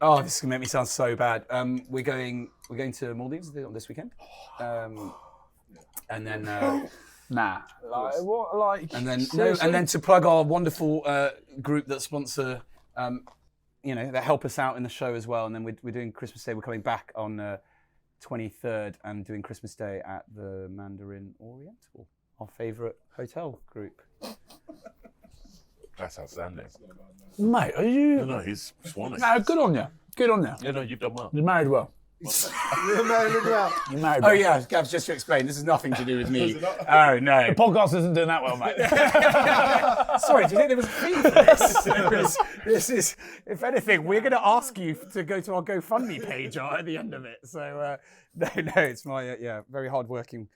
[SPEAKER 3] Oh, this is gonna make me sound so bad. We're going to Maldives this weekend, and then.
[SPEAKER 4] Nah. Like, what? Like.
[SPEAKER 3] And then
[SPEAKER 4] seriously?
[SPEAKER 3] and then to plug our wonderful group that sponsor, that help us out in the show as well. And then we're doing Christmas Day. We're coming back on 23rd and doing Christmas Day at the Mandarin Oriental, our favourite hotel group.
[SPEAKER 2] That's outstanding.
[SPEAKER 4] Mate, are you?
[SPEAKER 2] No, he's swanning.
[SPEAKER 4] No, good on you. Good on you.
[SPEAKER 2] Yeah, no, you've done well.
[SPEAKER 4] You married well.
[SPEAKER 5] You're married well.
[SPEAKER 4] You married
[SPEAKER 3] Oh
[SPEAKER 4] well.
[SPEAKER 3] yeah, Gav, just to explain, this has nothing to do with me. Oh no.
[SPEAKER 4] The podcast isn't doing that well, mate.
[SPEAKER 3] Sorry, do you think there was a fee for this? This is, if anything, we're going to ask you to go to our GoFundMe page at the end of it. So no, it's my very hardworking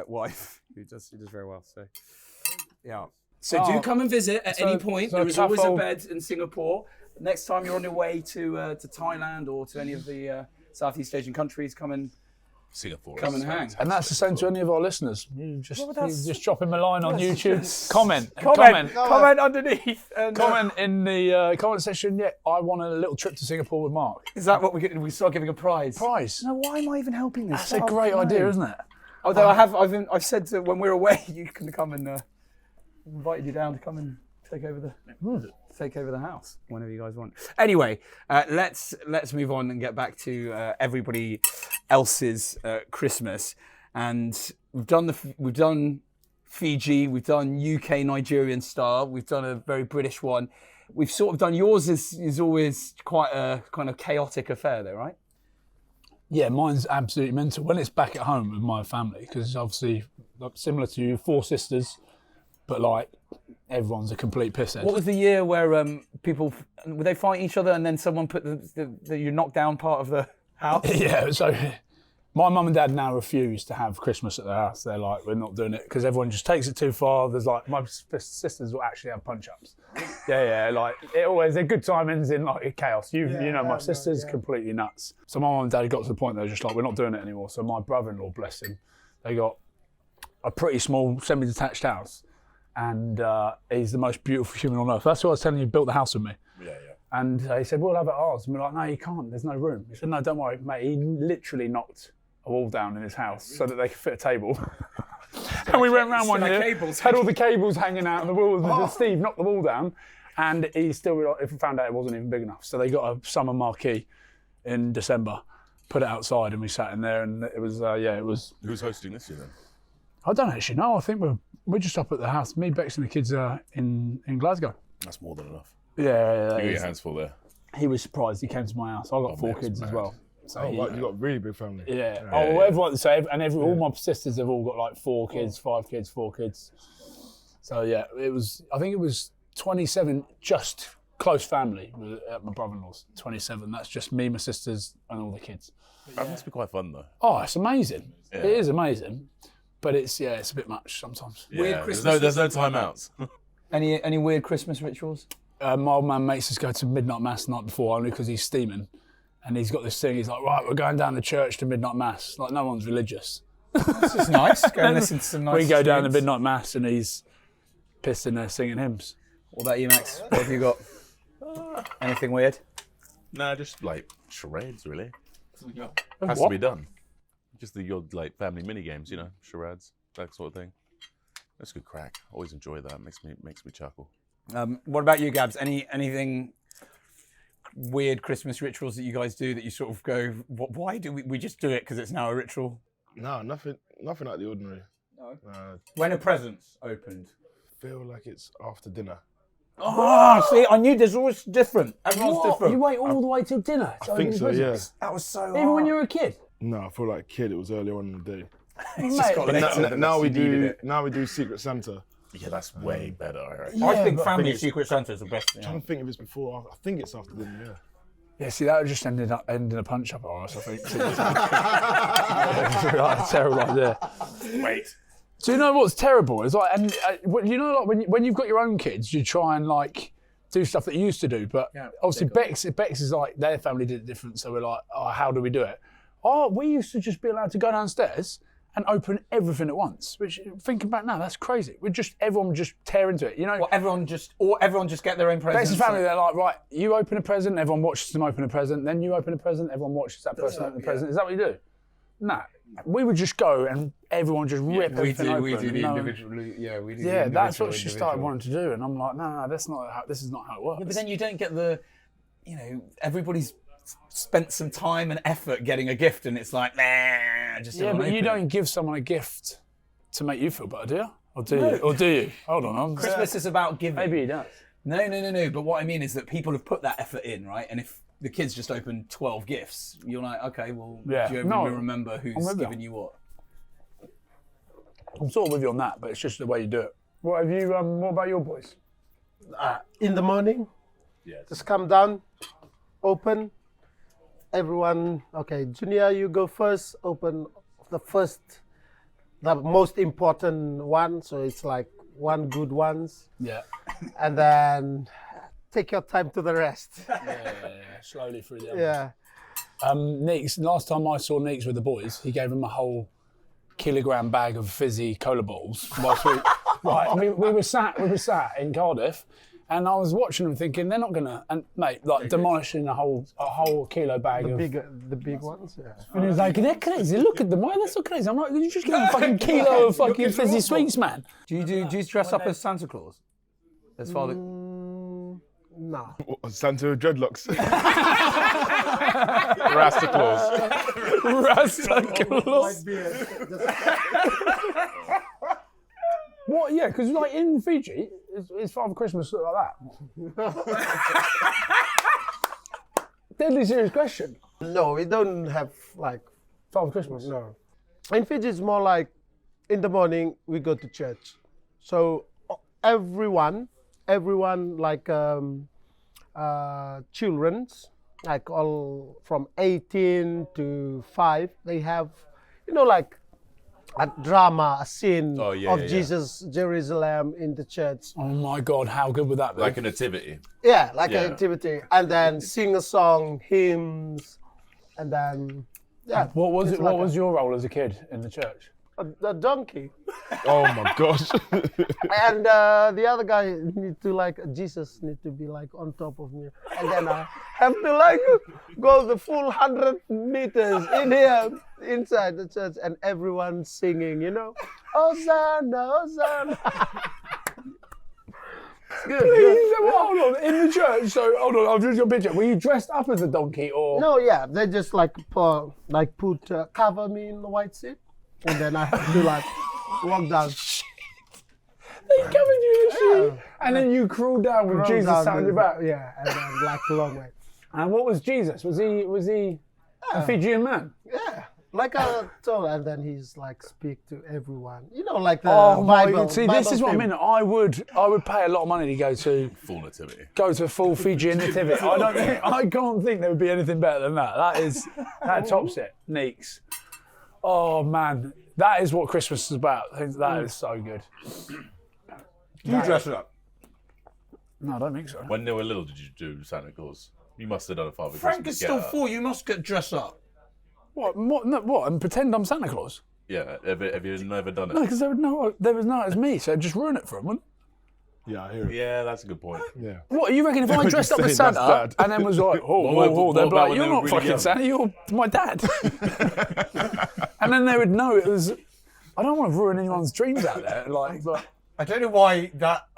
[SPEAKER 3] wife who does very well. So yeah. So do come and visit at any point. There is always a bed in Singapore. Next time you're on your way to Thailand or to any of the Southeast Asian countries, come and hang.
[SPEAKER 4] And that's the same to any of our listeners. You just drop him a line on YouTube.
[SPEAKER 3] Yes.
[SPEAKER 4] Comment
[SPEAKER 3] underneath. And,
[SPEAKER 4] comment in the comment section. Yeah, I want a little trip to Singapore with Marc.
[SPEAKER 3] Is that what we start giving a prize?
[SPEAKER 4] No,
[SPEAKER 3] why am I even helping this?
[SPEAKER 4] that's a great idea, isn't it?
[SPEAKER 3] Although I've said to, when we're away, you can come and invited you down to come and take over the house whenever you guys want. Anyway, let's move on and get back to everybody else's Christmas. And we've done Fiji, we've done UK Nigerian style, we've done a very British one. We've sort of done yours is always quite a kind of chaotic affair, though, right?
[SPEAKER 4] Yeah, mine's absolutely mental. When it's back at home with my family, because obviously similar to you, 4 sisters, but like everyone's a complete pisshead.
[SPEAKER 3] What was the year where people would they fight each other and then someone put the you knocked down part of the house?
[SPEAKER 4] Yeah, so my mum and dad now refuse to have Christmas at their house. They're like, we're not doing it because everyone just takes it too far. There's like my sisters will actually have punch-ups. Yeah, like it always a good time ends in like chaos. You know, my sister's completely nuts. So my mum and dad got to the point they were just like, we're not doing it anymore. So my brother-in-law, bless him, they got a pretty small semi-detached house. And he's the most beautiful human on earth. That's who I was telling you built the house with me.
[SPEAKER 2] Yeah.
[SPEAKER 4] And he said, we'll have it ours. And we're like, no, you can't. There's no room. He said, no, don't worry, mate. He literally knocked a wall down in his house so that they could fit a table. And we went round one year, had all the cables hanging out and the walls. And Steve knocked the wall down. And he still found out it wasn't even big enough. So they got a summer marquee in December, put it outside, and we sat in there. And it was, it was.
[SPEAKER 2] Who's hosting this year then?
[SPEAKER 4] I don't actually know. I think we're just up at the house. Me, Bex, and the kids are in Glasgow.
[SPEAKER 2] That's more than enough.
[SPEAKER 4] Yeah.
[SPEAKER 2] You get your hands full there.
[SPEAKER 4] He was surprised. He came to my house. I got 4 kids as well. So
[SPEAKER 6] Oh, right, you got a really big family.
[SPEAKER 4] Yeah. Oh, well, everyone. So all my sisters have all got like 4 kids, 5 kids, 4 kids. So yeah, I think it was 27, just close family at my brother-in-law's. 27. That's just me, my sisters, and all the kids.
[SPEAKER 2] That must be quite fun though.
[SPEAKER 4] Oh, it's amazing.
[SPEAKER 2] Yeah.
[SPEAKER 4] It is amazing, but it's a bit much sometimes.
[SPEAKER 3] Weird
[SPEAKER 2] Yeah,
[SPEAKER 3] Christmas.
[SPEAKER 2] there's no timeouts.
[SPEAKER 3] Any weird Christmas rituals?
[SPEAKER 4] My old man makes us go to midnight mass the night before only because he's steaming, and he's got this thing. He's like, right, we're going down to church to midnight mass. Like no one's religious.
[SPEAKER 3] This is nice. Go and listen to some nice
[SPEAKER 4] We go down to
[SPEAKER 3] tunes.
[SPEAKER 4] midnight mass, and he's pissed in there singing hymns.
[SPEAKER 3] What about you, Max? What have you got? Anything weird?
[SPEAKER 2] Nah, just like charades, really.
[SPEAKER 4] What?
[SPEAKER 2] Has to be done. Just the odd like family mini games, you know, charades, that sort of thing. That's good crack. Always enjoy that. Makes me chuckle.
[SPEAKER 3] What about you, Gabs? Anything weird Christmas rituals that you guys do that you sort of go, why do we just do it because it's now a ritual?
[SPEAKER 6] No, nothing out of the ordinary.
[SPEAKER 3] No.
[SPEAKER 6] No,
[SPEAKER 3] When are presents opened?
[SPEAKER 6] feel like it's after dinner.
[SPEAKER 3] Oh, see, I knew there's always different. Everyone's different.
[SPEAKER 4] You wait all the way till dinner?
[SPEAKER 6] I think so, yeah.
[SPEAKER 3] That was so hard.
[SPEAKER 4] Even when you were a kid?
[SPEAKER 6] No, I feel like a kid. It was earlier on in the day.
[SPEAKER 3] It's just got later than
[SPEAKER 6] Now
[SPEAKER 3] us.
[SPEAKER 6] we
[SPEAKER 3] You needed
[SPEAKER 6] do.
[SPEAKER 3] it.
[SPEAKER 6] Now we do Secret Santa.
[SPEAKER 2] Yeah, that's way better. I reckon.
[SPEAKER 3] I think
[SPEAKER 4] but-
[SPEAKER 3] family Secret Santa is the best.
[SPEAKER 6] I'm trying to think if it's before. I think it's after dinner. Yeah.
[SPEAKER 4] Yeah, see, that would just end in a punch up our ass, I think. Right, terrible idea.
[SPEAKER 2] Wait.
[SPEAKER 4] Do you know what's terrible? It's like, and you know, like when you've got your own kids, you try and like do stuff that you used to do. But obviously, Bex is like their family did it different, so we're like, oh, how do we do it? Oh, we used to just be allowed to go downstairs and open everything at once. Which, thinking back now, that's crazy. Everyone would just tear into it. You know,
[SPEAKER 3] Well, everyone just get their own presents.
[SPEAKER 4] Bex's family, they're like, right, you open a present, everyone watches them open a present, then you open a present, everyone watches that person open a present. Is that what you do? No. We would just go and everyone just rip everything open.
[SPEAKER 3] We do the
[SPEAKER 4] No.
[SPEAKER 3] individual. Yeah, we do.
[SPEAKER 4] Yeah,
[SPEAKER 3] the
[SPEAKER 4] that's
[SPEAKER 3] individual,
[SPEAKER 4] what she started wanting to do, and I'm like, no, this is not how it works.
[SPEAKER 3] Yeah, but then you don't get the, everybody's spent some time and effort getting a gift, and it's like, nah, just
[SPEAKER 4] yeah, but you don't give someone a gift to make you feel better, do you? Or do you? Or do you? Hold on,
[SPEAKER 3] Christmas is about giving.
[SPEAKER 4] maybe he does.
[SPEAKER 3] No. But what I mean is that people have put that effort in, right? And if the kids just open 12 gifts, you're like, okay, well,
[SPEAKER 4] Yeah.
[SPEAKER 3] do you
[SPEAKER 4] No,
[SPEAKER 3] ever remember
[SPEAKER 4] I'm
[SPEAKER 3] who's
[SPEAKER 4] with you.
[SPEAKER 3] giving you what?
[SPEAKER 4] I'm sort of with you on that, but it's just the way you do it. What have you? What about your boys?
[SPEAKER 5] In the morning, just come down, open. Everyone, okay, Junior, you go first. Open the most important one. So it's like one good ones,
[SPEAKER 4] Yeah.
[SPEAKER 5] and then take your time to the rest.
[SPEAKER 4] Yeah. Slowly through the.
[SPEAKER 5] Yeah.
[SPEAKER 4] Neeks. Last time I saw Neeks with the boys, he gave him a whole kilogram bag of fizzy cola balls. Right, we were sat in Cardiff, and I was watching them thinking they're not gonna, and mate, like demolishing a whole kilo bag of.
[SPEAKER 5] The big ones. Yeah.
[SPEAKER 4] And he was like, they're crazy. Look at them. Why they're so crazy? I'm like, you just give them a fucking kilo of fucking fizzy sweets, man.
[SPEAKER 3] Do you dress up as Santa Claus? As Father?
[SPEAKER 5] No.
[SPEAKER 6] Santa with dreadlocks. Rasta Claus.
[SPEAKER 4] Rasta Claus. What? Yeah, because like in Fiji, it's Father Christmas like that. Deadly serious question.
[SPEAKER 5] No, we don't have like
[SPEAKER 4] Father Christmas.
[SPEAKER 5] no. In Fiji, it's more like in the morning we go to church. So everyone like children's, like all from 18 to 5, they have, like a drama, a scene
[SPEAKER 2] Oh, yeah,
[SPEAKER 5] of
[SPEAKER 2] yeah.
[SPEAKER 5] Jesus, Jerusalem in the church.
[SPEAKER 4] Oh my God, how good would that be?
[SPEAKER 2] Like a nativity.
[SPEAKER 5] Yeah, like
[SPEAKER 2] Yeah.
[SPEAKER 5] an activity. And then sing a song, hymns, and then, yeah.
[SPEAKER 4] What was
[SPEAKER 5] it's
[SPEAKER 4] it?
[SPEAKER 5] like
[SPEAKER 4] What was your role as a kid in the church?
[SPEAKER 5] a donkey.
[SPEAKER 6] Oh my gosh.
[SPEAKER 5] And the other guy Jesus need to be like on top of me. And then I have to like go the full 100 meters in here, inside the church, and everyone singing, Hosanna, Hosanna. It's good.
[SPEAKER 4] Hold on, in the church. So hold on, I've just your picture. Were you dressed up as a donkey or?
[SPEAKER 5] No, yeah, they just like put cover me in the white seat, and then I have to like walk down.
[SPEAKER 4] They covered you in the sheet, and then you crawled down with
[SPEAKER 5] Crawl
[SPEAKER 4] Jesus
[SPEAKER 5] down
[SPEAKER 4] sat on your back.
[SPEAKER 5] Yeah, and then like a long way.
[SPEAKER 4] And what was Jesus? Was he? A Fijian man.
[SPEAKER 5] Yeah. Like I told, and then he's like speak to everyone. You know, like the
[SPEAKER 4] Oh
[SPEAKER 5] Bible.
[SPEAKER 4] my! See,
[SPEAKER 5] Bible
[SPEAKER 4] this is what I
[SPEAKER 5] thing.
[SPEAKER 4] mean. I would pay a lot of money to go to a full Fijian nativity. I can't think there would be anything better than that. That tops it. Neeks. Oh man, that is what Christmas is about. I think that is so good.
[SPEAKER 3] Do you dress up?
[SPEAKER 4] No, I don't think so.
[SPEAKER 2] When they were little, did you do Santa Claus? You must have done a Father
[SPEAKER 3] Frank
[SPEAKER 2] Christmas
[SPEAKER 3] is still
[SPEAKER 2] get-up.
[SPEAKER 3] 4. You must get dressed up.
[SPEAKER 4] What? What? And pretend I'm Santa Claus?
[SPEAKER 2] Yeah, have you never done it?
[SPEAKER 4] No, because there was no, it's me, so I'd just ruin it for him, wouldn't
[SPEAKER 6] Yeah, I hear it.
[SPEAKER 2] Yeah, that's a good point.
[SPEAKER 6] Yeah.
[SPEAKER 4] What, you reckon if I
[SPEAKER 6] You're
[SPEAKER 4] dressed up
[SPEAKER 6] just
[SPEAKER 4] as
[SPEAKER 6] saying
[SPEAKER 4] Santa
[SPEAKER 6] that's bad.
[SPEAKER 4] and then was like, oh,
[SPEAKER 2] What
[SPEAKER 4] they'd be
[SPEAKER 2] about
[SPEAKER 4] like,
[SPEAKER 2] when
[SPEAKER 4] you're
[SPEAKER 2] they were
[SPEAKER 4] not
[SPEAKER 2] really
[SPEAKER 4] fucking
[SPEAKER 2] young?
[SPEAKER 4] Santa, you're my dad. And then they would know it was, I don't want to ruin anyone's dreams out there. Like, but
[SPEAKER 3] I don't know why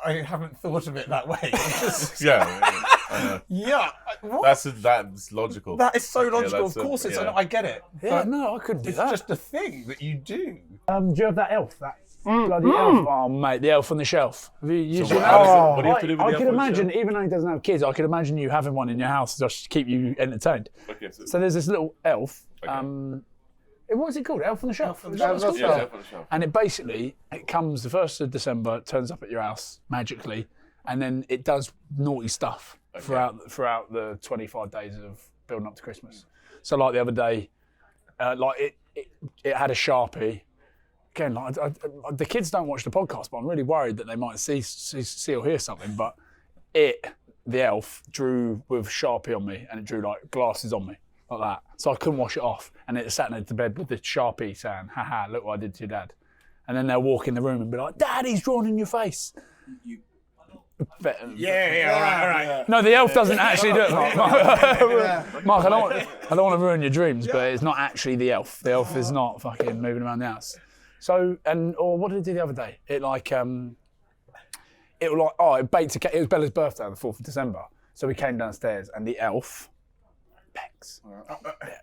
[SPEAKER 3] I haven't thought of it that way. It's just,
[SPEAKER 2] Yeah.
[SPEAKER 3] yeah. What?
[SPEAKER 2] That's logical.
[SPEAKER 3] That is so logical.
[SPEAKER 2] that's
[SPEAKER 3] Of course, it's.
[SPEAKER 2] yeah.
[SPEAKER 3] I get it.
[SPEAKER 4] yeah,
[SPEAKER 3] But
[SPEAKER 4] no, I couldn't do
[SPEAKER 3] it's
[SPEAKER 4] that.
[SPEAKER 3] just a thing that you do.
[SPEAKER 4] Do you have that elf? That bloody elf? Oh, mate, the elf on the shelf. Have you seen
[SPEAKER 2] what-
[SPEAKER 4] that?
[SPEAKER 2] how does it- what do you have to do with the
[SPEAKER 4] I
[SPEAKER 2] elf
[SPEAKER 4] could
[SPEAKER 2] on the
[SPEAKER 4] imagine,
[SPEAKER 2] shelf?
[SPEAKER 4] even though he doesn't have kids, I could imagine you having one in your house just to keep you entertained.
[SPEAKER 2] Okay,
[SPEAKER 4] So there's this little elf.
[SPEAKER 2] Okay.
[SPEAKER 4] What is it called? Elf on the Shelf? Is that what it's
[SPEAKER 5] Elf on
[SPEAKER 4] called?
[SPEAKER 5] the Shelf.
[SPEAKER 2] Shelf.
[SPEAKER 4] And it basically, it comes the 1st of December, turns up at your house magically, and then it does naughty stuff throughout the 25 days of building up to Christmas. So like the other day, it had a Sharpie. Again, like, the kids don't watch the podcast, but I'm really worried that they might see or hear something. But the elf, drew with Sharpie on me, and it drew like glasses on me, like that. So I couldn't wash it off, and it sat in the bed with the Sharpie saying, haha, look what I did to your dad. And then they'll walk in the room and be like, Dad, he's drawn in your face.
[SPEAKER 3] Yeah, all right.
[SPEAKER 4] No, the elf doesn't actually do it, Mark. Mark, I don't want to ruin your dreams, but it's not actually the elf. The elf is not fucking moving around the house. So, or what did it do the other day? It baked a cake. It was Bella's birthday on the 4th of December. So we came downstairs and the elf, Bex,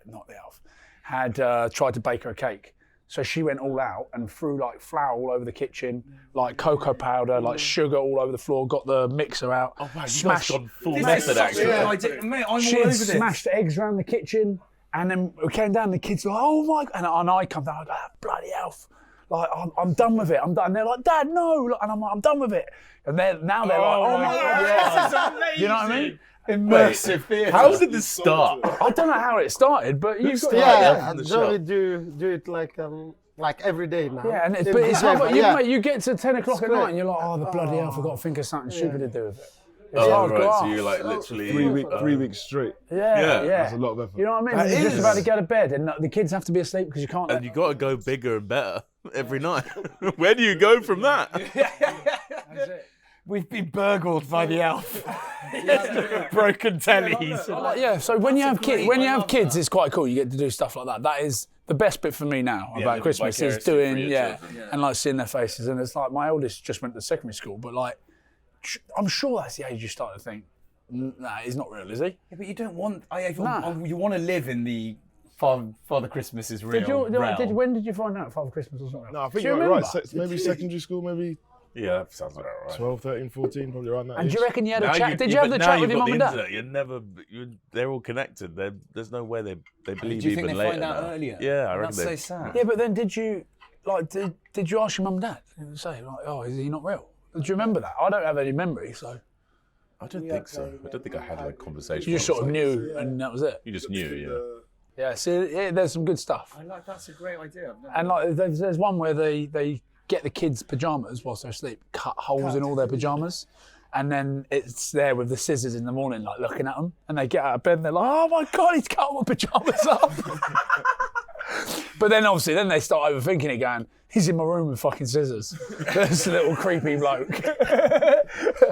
[SPEAKER 4] not the elf, had tried to bake her a cake. So she went all out and threw like flour all over the kitchen, like cocoa powder, like sugar all over the floor, got the mixer out,
[SPEAKER 2] Oh, wow,
[SPEAKER 4] smashed.
[SPEAKER 2] you guys gone full
[SPEAKER 3] This
[SPEAKER 2] method,
[SPEAKER 3] is such a
[SPEAKER 2] actually.
[SPEAKER 3] good idea. Mate, I'm
[SPEAKER 4] She
[SPEAKER 3] all
[SPEAKER 4] had
[SPEAKER 3] over this.
[SPEAKER 4] smashed eggs around the kitchen, and then we came down. The kids were like, "Oh my!" And I come down. I go, "Ah, bloody elf! Like I'm done with it. I'm done." And they're like, "Dad, no!" And I'm like, "I'm done with it." And they're like, "Oh my god!"
[SPEAKER 3] This is amazing.
[SPEAKER 4] You know what I mean?
[SPEAKER 3] Immersive theatre.
[SPEAKER 2] How did this start?
[SPEAKER 4] I don't know how it started, but you've got
[SPEAKER 5] Yeah,
[SPEAKER 2] on the
[SPEAKER 5] Joey
[SPEAKER 2] shelf.
[SPEAKER 5] do it like every day now.
[SPEAKER 4] Yeah, and
[SPEAKER 5] In
[SPEAKER 4] but it's hard.
[SPEAKER 5] December,
[SPEAKER 4] You,
[SPEAKER 5] yeah.
[SPEAKER 4] mate, you get to 10 o'clock at
[SPEAKER 5] great.
[SPEAKER 4] night and you're like, "Oh, the bloody elf! I've got to think of something stupid to do with it." It's
[SPEAKER 2] Oh,
[SPEAKER 4] hard
[SPEAKER 2] right.
[SPEAKER 4] graft.
[SPEAKER 2] So you're like literally
[SPEAKER 6] 3 weeks straight.
[SPEAKER 4] Yeah.
[SPEAKER 6] That's a lot of effort.
[SPEAKER 4] You know what I mean?
[SPEAKER 2] That
[SPEAKER 4] You're just
[SPEAKER 2] is.
[SPEAKER 4] about to go to bed, and the kids have to be asleep because you can't.
[SPEAKER 2] And you got to go bigger and better every night. Where do you go from that?
[SPEAKER 3] We've been burgled by the elf. Broken tellies.
[SPEAKER 4] Yeah, so when you have kids, it's quite cool. You get to do stuff like that. That is the best bit for me now about
[SPEAKER 2] the
[SPEAKER 4] Christmas is
[SPEAKER 2] vicariously
[SPEAKER 4] doing
[SPEAKER 2] for your children.
[SPEAKER 4] and like seeing their faces. And it's like my oldest just went to secondary school, but like I'm sure that's the age you start to think, nah, he's not real, is he?
[SPEAKER 3] Yeah, but you don't want.
[SPEAKER 4] Nah.
[SPEAKER 3] You want to live in the Father Christmas is real. realm.
[SPEAKER 4] When did you find out Father Christmas was not real?
[SPEAKER 6] No, I think
[SPEAKER 4] Do you
[SPEAKER 6] you're right.
[SPEAKER 4] remember?
[SPEAKER 6] Maybe secondary school, maybe
[SPEAKER 2] Yeah, that sounds about right.
[SPEAKER 6] 12, 13, 14, probably around that
[SPEAKER 4] And
[SPEAKER 6] age.
[SPEAKER 4] do you reckon you had a
[SPEAKER 2] Now
[SPEAKER 4] chat? Did you have the
[SPEAKER 2] but
[SPEAKER 4] chat
[SPEAKER 2] now
[SPEAKER 4] with your
[SPEAKER 2] you've
[SPEAKER 4] mum and
[SPEAKER 2] got
[SPEAKER 4] dad?
[SPEAKER 2] the internet, they're all connected. There's no way they believe
[SPEAKER 3] Do you think
[SPEAKER 2] even
[SPEAKER 3] they
[SPEAKER 2] later
[SPEAKER 3] find out
[SPEAKER 2] now.
[SPEAKER 3] earlier?
[SPEAKER 2] Yeah, I reckon
[SPEAKER 3] That's
[SPEAKER 2] they.
[SPEAKER 3] so sad.
[SPEAKER 4] Yeah, but then did you ask your mum and dad? And say like, oh, is he not real? Do you remember that? I don't have any memory, so
[SPEAKER 2] I don't think so. I don't think I had a conversation.
[SPEAKER 4] you just
[SPEAKER 2] where
[SPEAKER 4] sort of
[SPEAKER 2] I was
[SPEAKER 4] knew, and that was it.
[SPEAKER 2] You just knew, yeah.
[SPEAKER 4] Yeah, so there's some good stuff.
[SPEAKER 3] Like that's a great idea.
[SPEAKER 4] And like, there's one where they get the kids' pajamas whilst they're asleep, cut holes in all their pajamas, and then it's there with the scissors in the morning, like looking at them, and they get out of bed and they're like, "Oh my god, he's cut all my pajamas up." But then obviously, then they start overthinking it, going, "He's in my room with fucking scissors." This little creepy bloke.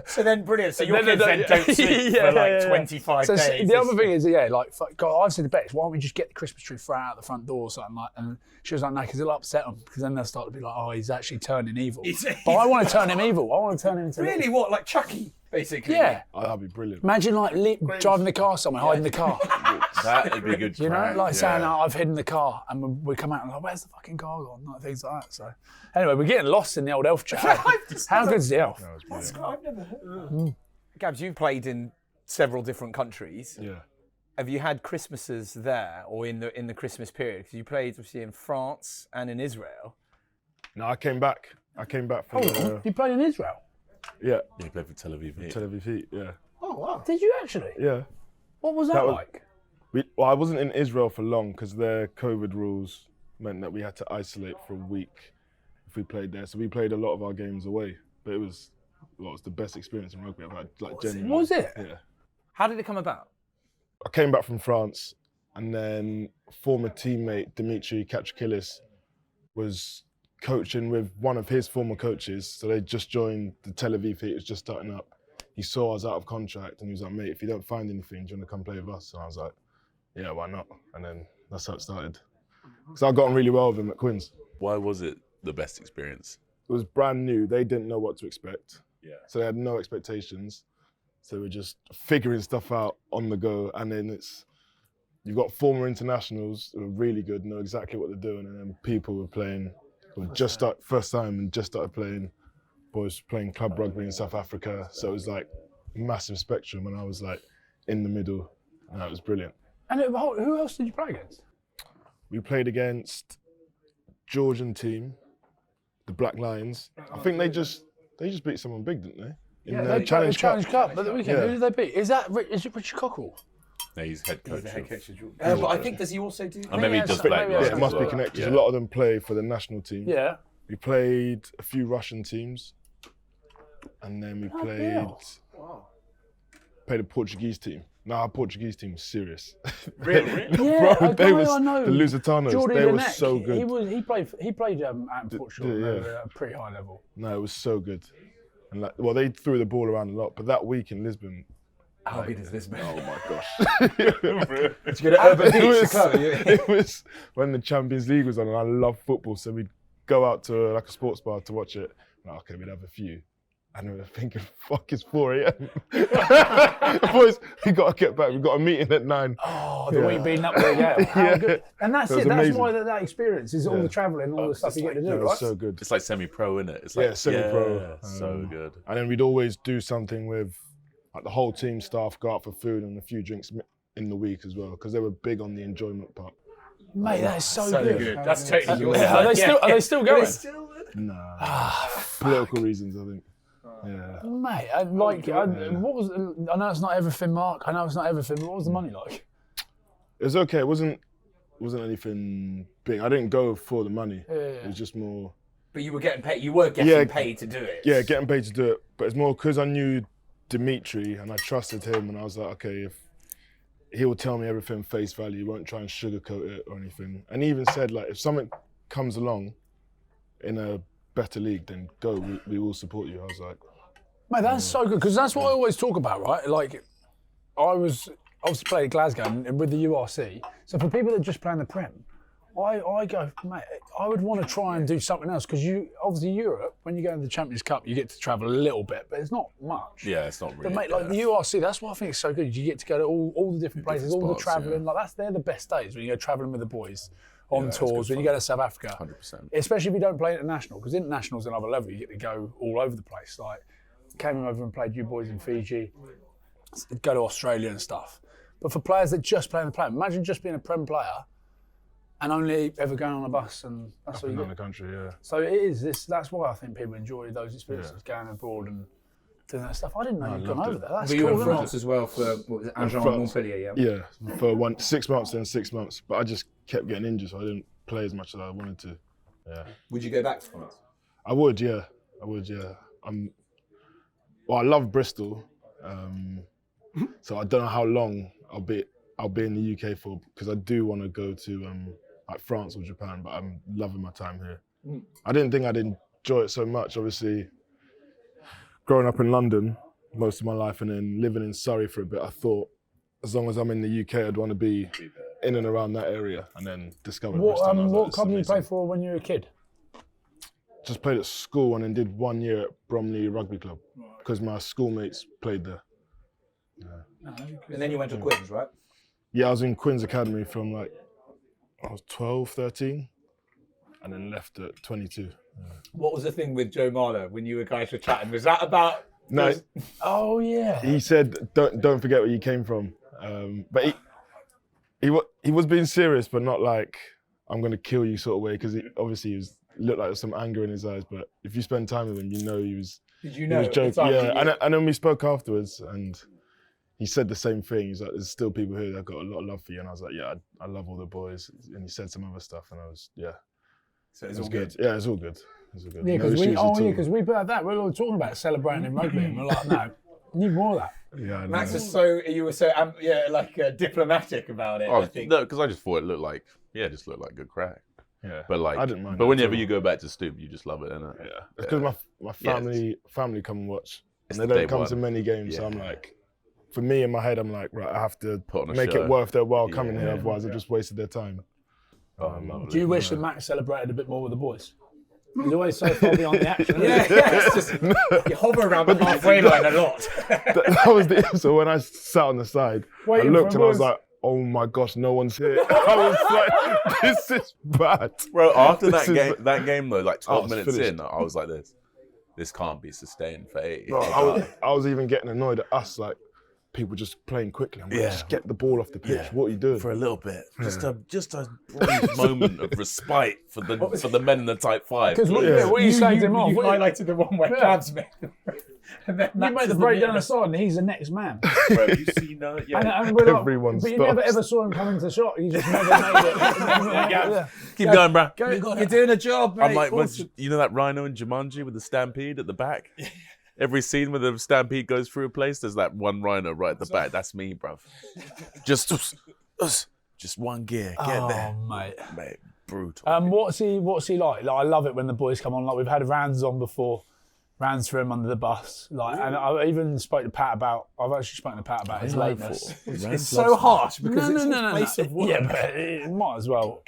[SPEAKER 3] So then, brilliant. So your
[SPEAKER 4] Then
[SPEAKER 3] kids
[SPEAKER 4] they
[SPEAKER 3] then don't sleep for like 25
[SPEAKER 4] So
[SPEAKER 3] days.
[SPEAKER 4] the other thing is, yeah, like, fuck, God, I've said to Bex, why don't we just get the Christmas tree thrown out the front door or something like? And she was like, no, because it'll upset them, because then they'll start to be like, oh, he's actually turning evil. But I want to turn him evil. I want to turn him into
[SPEAKER 3] Really, what, like Chucky, basically?
[SPEAKER 4] Yeah.
[SPEAKER 6] Oh, that'd be brilliant.
[SPEAKER 4] Imagine like driving the car somewhere, hiding the car.
[SPEAKER 2] That would be a good.
[SPEAKER 4] You know,
[SPEAKER 2] prank,
[SPEAKER 4] like saying,
[SPEAKER 2] yeah.
[SPEAKER 4] oh, I've hidden the car, and we come out and like, where's the fucking car gone? Like things like that. So, anyway, we're getting lost in the old elf chat. How good's the elf?
[SPEAKER 3] I've never heard. Gabs, you've played in several different countries.
[SPEAKER 6] Yeah.
[SPEAKER 3] have you had Christmases there or in the Christmas period? Because you played obviously in France and in Israel.
[SPEAKER 6] No, I came back. From
[SPEAKER 4] You played in Israel?
[SPEAKER 6] yeah,
[SPEAKER 2] Yeah, he played for Tel Aviv Heat.
[SPEAKER 6] Tel Aviv Heat. Yeah,
[SPEAKER 5] Oh wow.
[SPEAKER 4] Did you actually?
[SPEAKER 6] yeah.
[SPEAKER 4] What was that
[SPEAKER 6] was-
[SPEAKER 4] like?
[SPEAKER 6] Well, I wasn't in Israel for long because their COVID rules meant that we had to isolate for a week if we played there. So we played a lot of our games away. But it was the best experience in rugby I've had. Like, genuinely.
[SPEAKER 4] Was it?
[SPEAKER 6] Yeah.
[SPEAKER 3] How did it come about?
[SPEAKER 6] I came back from France, and then former teammate Dimitri Katrakilis was coaching with one of his former coaches. So they just joined the Tel Aviv Heat. It was just starting up. He saw I was out of contract, and he was like, "Mate, if you don't find anything, do you want to come play with us?" And I was like, "Yeah, why not?" And then that's how it started. So I got on really well with him at Quins.
[SPEAKER 2] Why was it the best experience?
[SPEAKER 6] It was brand new. They didn't know what to expect.
[SPEAKER 2] Yeah.
[SPEAKER 6] So they had no expectations. So we're just figuring stuff out on the go. And then you've got former internationals who are really good, know exactly what they're doing. And then people were playing, first time and just started playing, boys playing club rugby in South Africa. So it was like massive spectrum. And I was like in the middle. And that was brilliant.
[SPEAKER 4] And who else did you play against?
[SPEAKER 6] We played against Georgian team, the Black Lions. I think they just beat someone big, didn't they? In the Challenge Cup.
[SPEAKER 4] But the weekend,
[SPEAKER 6] Yeah.
[SPEAKER 4] who did they beat? Is it Richard Cockrell?
[SPEAKER 2] No, he's head coach.
[SPEAKER 3] But I think does he also do?
[SPEAKER 2] Or maybe he does Black
[SPEAKER 4] maybe
[SPEAKER 2] Lions
[SPEAKER 6] Yeah, it
[SPEAKER 2] as
[SPEAKER 6] must be
[SPEAKER 2] well.
[SPEAKER 6] connected.
[SPEAKER 2] Yeah.
[SPEAKER 6] A lot of them play for the national team.
[SPEAKER 4] Yeah.
[SPEAKER 6] We played a few Russian teams, and then we played a Portuguese team. No, our Portuguese team was serious.
[SPEAKER 2] Really?
[SPEAKER 4] Yeah,
[SPEAKER 6] Bro,
[SPEAKER 4] a
[SPEAKER 6] they
[SPEAKER 4] guy
[SPEAKER 6] was
[SPEAKER 4] I know,
[SPEAKER 6] the Lusitanos.
[SPEAKER 4] Jordi
[SPEAKER 6] They were
[SPEAKER 4] Lineker,
[SPEAKER 6] so good.
[SPEAKER 4] He played out in Portugal
[SPEAKER 6] yeah.
[SPEAKER 4] at a pretty high level.
[SPEAKER 6] No, it was so good. And they threw the ball around a lot, but that week in Lisbon,
[SPEAKER 3] How good is this man?
[SPEAKER 6] oh my gosh.
[SPEAKER 3] Did you go to Urban Beach, the club?
[SPEAKER 6] It was when the Champions League was on, and I love football, so we'd go out to a sports bar to watch it. Like, okay, we'd have a few. And we were thinking, fuck, it's 4 a.m. Boys, we got to get back. We've got a meeting at 9.
[SPEAKER 4] Oh, the week being up there, yeah. How good. And that's
[SPEAKER 6] It was
[SPEAKER 4] it. That's
[SPEAKER 6] amazing.
[SPEAKER 4] why that experience is all the travelling, all the stuff you get to do,
[SPEAKER 6] It
[SPEAKER 4] right?
[SPEAKER 6] was so good.
[SPEAKER 2] It's like semi-pro, isn't it? It's like,
[SPEAKER 6] Yeah, semi-pro.
[SPEAKER 2] Yeah, so good.
[SPEAKER 6] And then we'd always do something with the whole team staff, go out for food and a few drinks in the week as well, because they were big on the enjoyment part.
[SPEAKER 4] Mate, that is so good.
[SPEAKER 3] That's totally yours.
[SPEAKER 4] Are they still going?
[SPEAKER 6] Nah, political reasons, I think. Yeah.
[SPEAKER 4] Mate, what was? I know it's not everything, Mark. I know it's not everything. But what was the money like?
[SPEAKER 6] It was okay. It wasn't anything big. I didn't go for the money.
[SPEAKER 4] Yeah.
[SPEAKER 6] It was just more.
[SPEAKER 3] But you were getting paid. You were getting paid to do it.
[SPEAKER 6] Yeah, getting paid to do it. But it's more because I knew Dimitri and I trusted him, and I was like, okay, if he will tell me everything face value, he won't try and sugarcoat it or anything. And he even said, like, if something comes along in a better league, then go. We will support you. I was like,
[SPEAKER 4] Mate, that's so good because that's what I always talk about, right? Like, I was obviously playing Glasgow and with the URC. So for people that just play in the Prem, I go, mate, I would want to try and do something else because obviously Europe, when you go into the Champions Cup, you get to travel a little bit, but it's not much.
[SPEAKER 2] Yeah, it's not really.
[SPEAKER 4] But mate, like the URC, that's what I think is so good. You get to go to all the different places, all the
[SPEAKER 2] spots,
[SPEAKER 4] travelling.
[SPEAKER 2] yeah.
[SPEAKER 4] Like they're the best days when you go travelling with the boys on tours. When you go to South Africa,
[SPEAKER 2] 100%.
[SPEAKER 4] especially if you don't play international, because international's another level. You get to go all over the place. Like came over and played you boys in Fiji, go to Australia and stuff. But for players that just play in the Prem, imagine just being a Prem player and only ever going on a bus and that's
[SPEAKER 6] up
[SPEAKER 4] what
[SPEAKER 6] and
[SPEAKER 4] you
[SPEAKER 6] down
[SPEAKER 4] get.
[SPEAKER 6] the country, yeah.
[SPEAKER 4] So it is this. That's why I think people enjoy those experiences, going abroad and doing that stuff. I didn't know you'd gone over there. That's
[SPEAKER 7] Were you
[SPEAKER 4] cool,
[SPEAKER 7] in
[SPEAKER 4] isn't
[SPEAKER 7] France
[SPEAKER 4] it?
[SPEAKER 7] as well for what was it, Agen
[SPEAKER 6] France.
[SPEAKER 7] Montpellier? Yeah.
[SPEAKER 6] Yeah, for 6 months, then 6 months. But I just kept getting injured, so I didn't play as much as I wanted to. Yeah.
[SPEAKER 3] Would you go back to France?
[SPEAKER 6] I would, yeah. Well, I love Bristol, so I don't know how long I'll be in the UK for, because I do want to go to like France or Japan, but I'm loving my time here. I didn't think I'd enjoy it so much. Obviously, growing up in London most of my life and then living in Surrey for a bit, I thought as long as I'm in the UK, I'd want to be in and around that area, and then discovered Bristol. and I was like,
[SPEAKER 4] What
[SPEAKER 6] this is
[SPEAKER 4] club did you play
[SPEAKER 6] amazing.
[SPEAKER 4] for when you were a kid?
[SPEAKER 6] Just played at school and then did 1 year at Bromley Rugby Club because my schoolmates played there.
[SPEAKER 3] And then you went to Quins, right?
[SPEAKER 6] Yeah, I was in Quins Academy from I was 12, 13, and then left at 22.
[SPEAKER 3] What was the thing with Joe Marler when you guys were chatting? Was that about?
[SPEAKER 6] No,
[SPEAKER 4] Oh yeah.
[SPEAKER 6] he said, don't forget where you came from. But he was being serious, but not like I'm gonna kill you sort of way, because obviously he looked like there was some anger in his eyes. But if you spend time with him, you know he was.
[SPEAKER 7] Did you
[SPEAKER 6] He
[SPEAKER 7] know?
[SPEAKER 6] was
[SPEAKER 7] at the
[SPEAKER 6] joking,
[SPEAKER 7] time
[SPEAKER 6] yeah.
[SPEAKER 7] that
[SPEAKER 6] And then we spoke afterwards, and he said the same thing. He's like, "There's still people here that got a lot of love for you," and I was like, "Yeah, I love all the boys." And he said some other stuff, and I was,
[SPEAKER 7] So
[SPEAKER 6] it was good. Yeah, it's all good. It's all good.
[SPEAKER 4] Yeah,
[SPEAKER 6] No
[SPEAKER 4] because
[SPEAKER 6] issues at all.
[SPEAKER 4] we put that. We were talking about celebrating in rugby, and we're like, no, need more of that.
[SPEAKER 6] Yeah, I
[SPEAKER 3] Max
[SPEAKER 6] know.
[SPEAKER 3] was you were so diplomatic about it.
[SPEAKER 2] Oh,
[SPEAKER 3] I think.
[SPEAKER 2] no, because I just thought it looked like, it just looked like good crack.
[SPEAKER 6] Yeah,
[SPEAKER 2] But like,
[SPEAKER 6] I didn't mind
[SPEAKER 2] but
[SPEAKER 6] that
[SPEAKER 2] whenever
[SPEAKER 6] at all.
[SPEAKER 2] you go back to Stoop, you just love it, innit?
[SPEAKER 6] Yeah, it's because my family come and watch, and they
[SPEAKER 2] the
[SPEAKER 6] don't
[SPEAKER 2] day
[SPEAKER 6] come
[SPEAKER 2] one.
[SPEAKER 6] to many games. So I'm
[SPEAKER 2] Yeah.
[SPEAKER 6] like, for me in my head, I'm like, right, I have to
[SPEAKER 2] Put on a
[SPEAKER 6] make
[SPEAKER 2] show.
[SPEAKER 6] it worth their while coming here,
[SPEAKER 2] Yeah.
[SPEAKER 6] otherwise I've just wasted their time.
[SPEAKER 4] Do you wish that Max celebrated a bit more with the boys? He's always so far beyond the action.
[SPEAKER 3] Yeah, it's just you hover around the halfway line a lot.
[SPEAKER 6] that was so when I sat on the side,
[SPEAKER 4] Waiting
[SPEAKER 6] I looked
[SPEAKER 4] for
[SPEAKER 6] and I was
[SPEAKER 4] boys.
[SPEAKER 6] like, oh my gosh, no one's here. I was like, this is bad.
[SPEAKER 2] Bro, after
[SPEAKER 6] This is
[SPEAKER 2] that game though, like 12
[SPEAKER 6] it's
[SPEAKER 2] minutes
[SPEAKER 6] finished.
[SPEAKER 2] in, I was like this can't be sustained for 80.
[SPEAKER 6] Bro, I was even getting annoyed at us, like people just playing quickly. I'm like, just get the ball off the pitch. What are you doing?
[SPEAKER 2] For a little bit, just a brief moment of respite for the men in the type 5.
[SPEAKER 4] Because what you slagged him off.
[SPEAKER 3] You highlighted the one where Cabs made and then
[SPEAKER 4] You
[SPEAKER 3] Max
[SPEAKER 4] made the
[SPEAKER 3] is
[SPEAKER 4] break
[SPEAKER 3] middle.
[SPEAKER 4] down the side, and he's the next man.
[SPEAKER 2] Bro, have you seen that? Yeah.
[SPEAKER 4] And we're like,
[SPEAKER 6] Everyone
[SPEAKER 4] but you never
[SPEAKER 6] stops.
[SPEAKER 4] ever saw him come into the shot. He just never made it. Yeah.
[SPEAKER 2] Keep going, bro.
[SPEAKER 3] You're doing a job, mate.
[SPEAKER 2] I'm like, you know that rhino in Jumanji with the stampede at the back? Every scene where the stampede goes through a place, there's that one rhino right at the back. That's me, bruv. Just one gear, get there, mate. Brutal.
[SPEAKER 4] What's he like? Like, I love it when the boys come on. Like, we've had Rands on before. Rands for him under the bus. Like, and I even spoke to Pat about. I've actually spoken to Pat about his lateness.
[SPEAKER 3] It's so harsh because it's his place of work.
[SPEAKER 4] Yeah, but it might as well.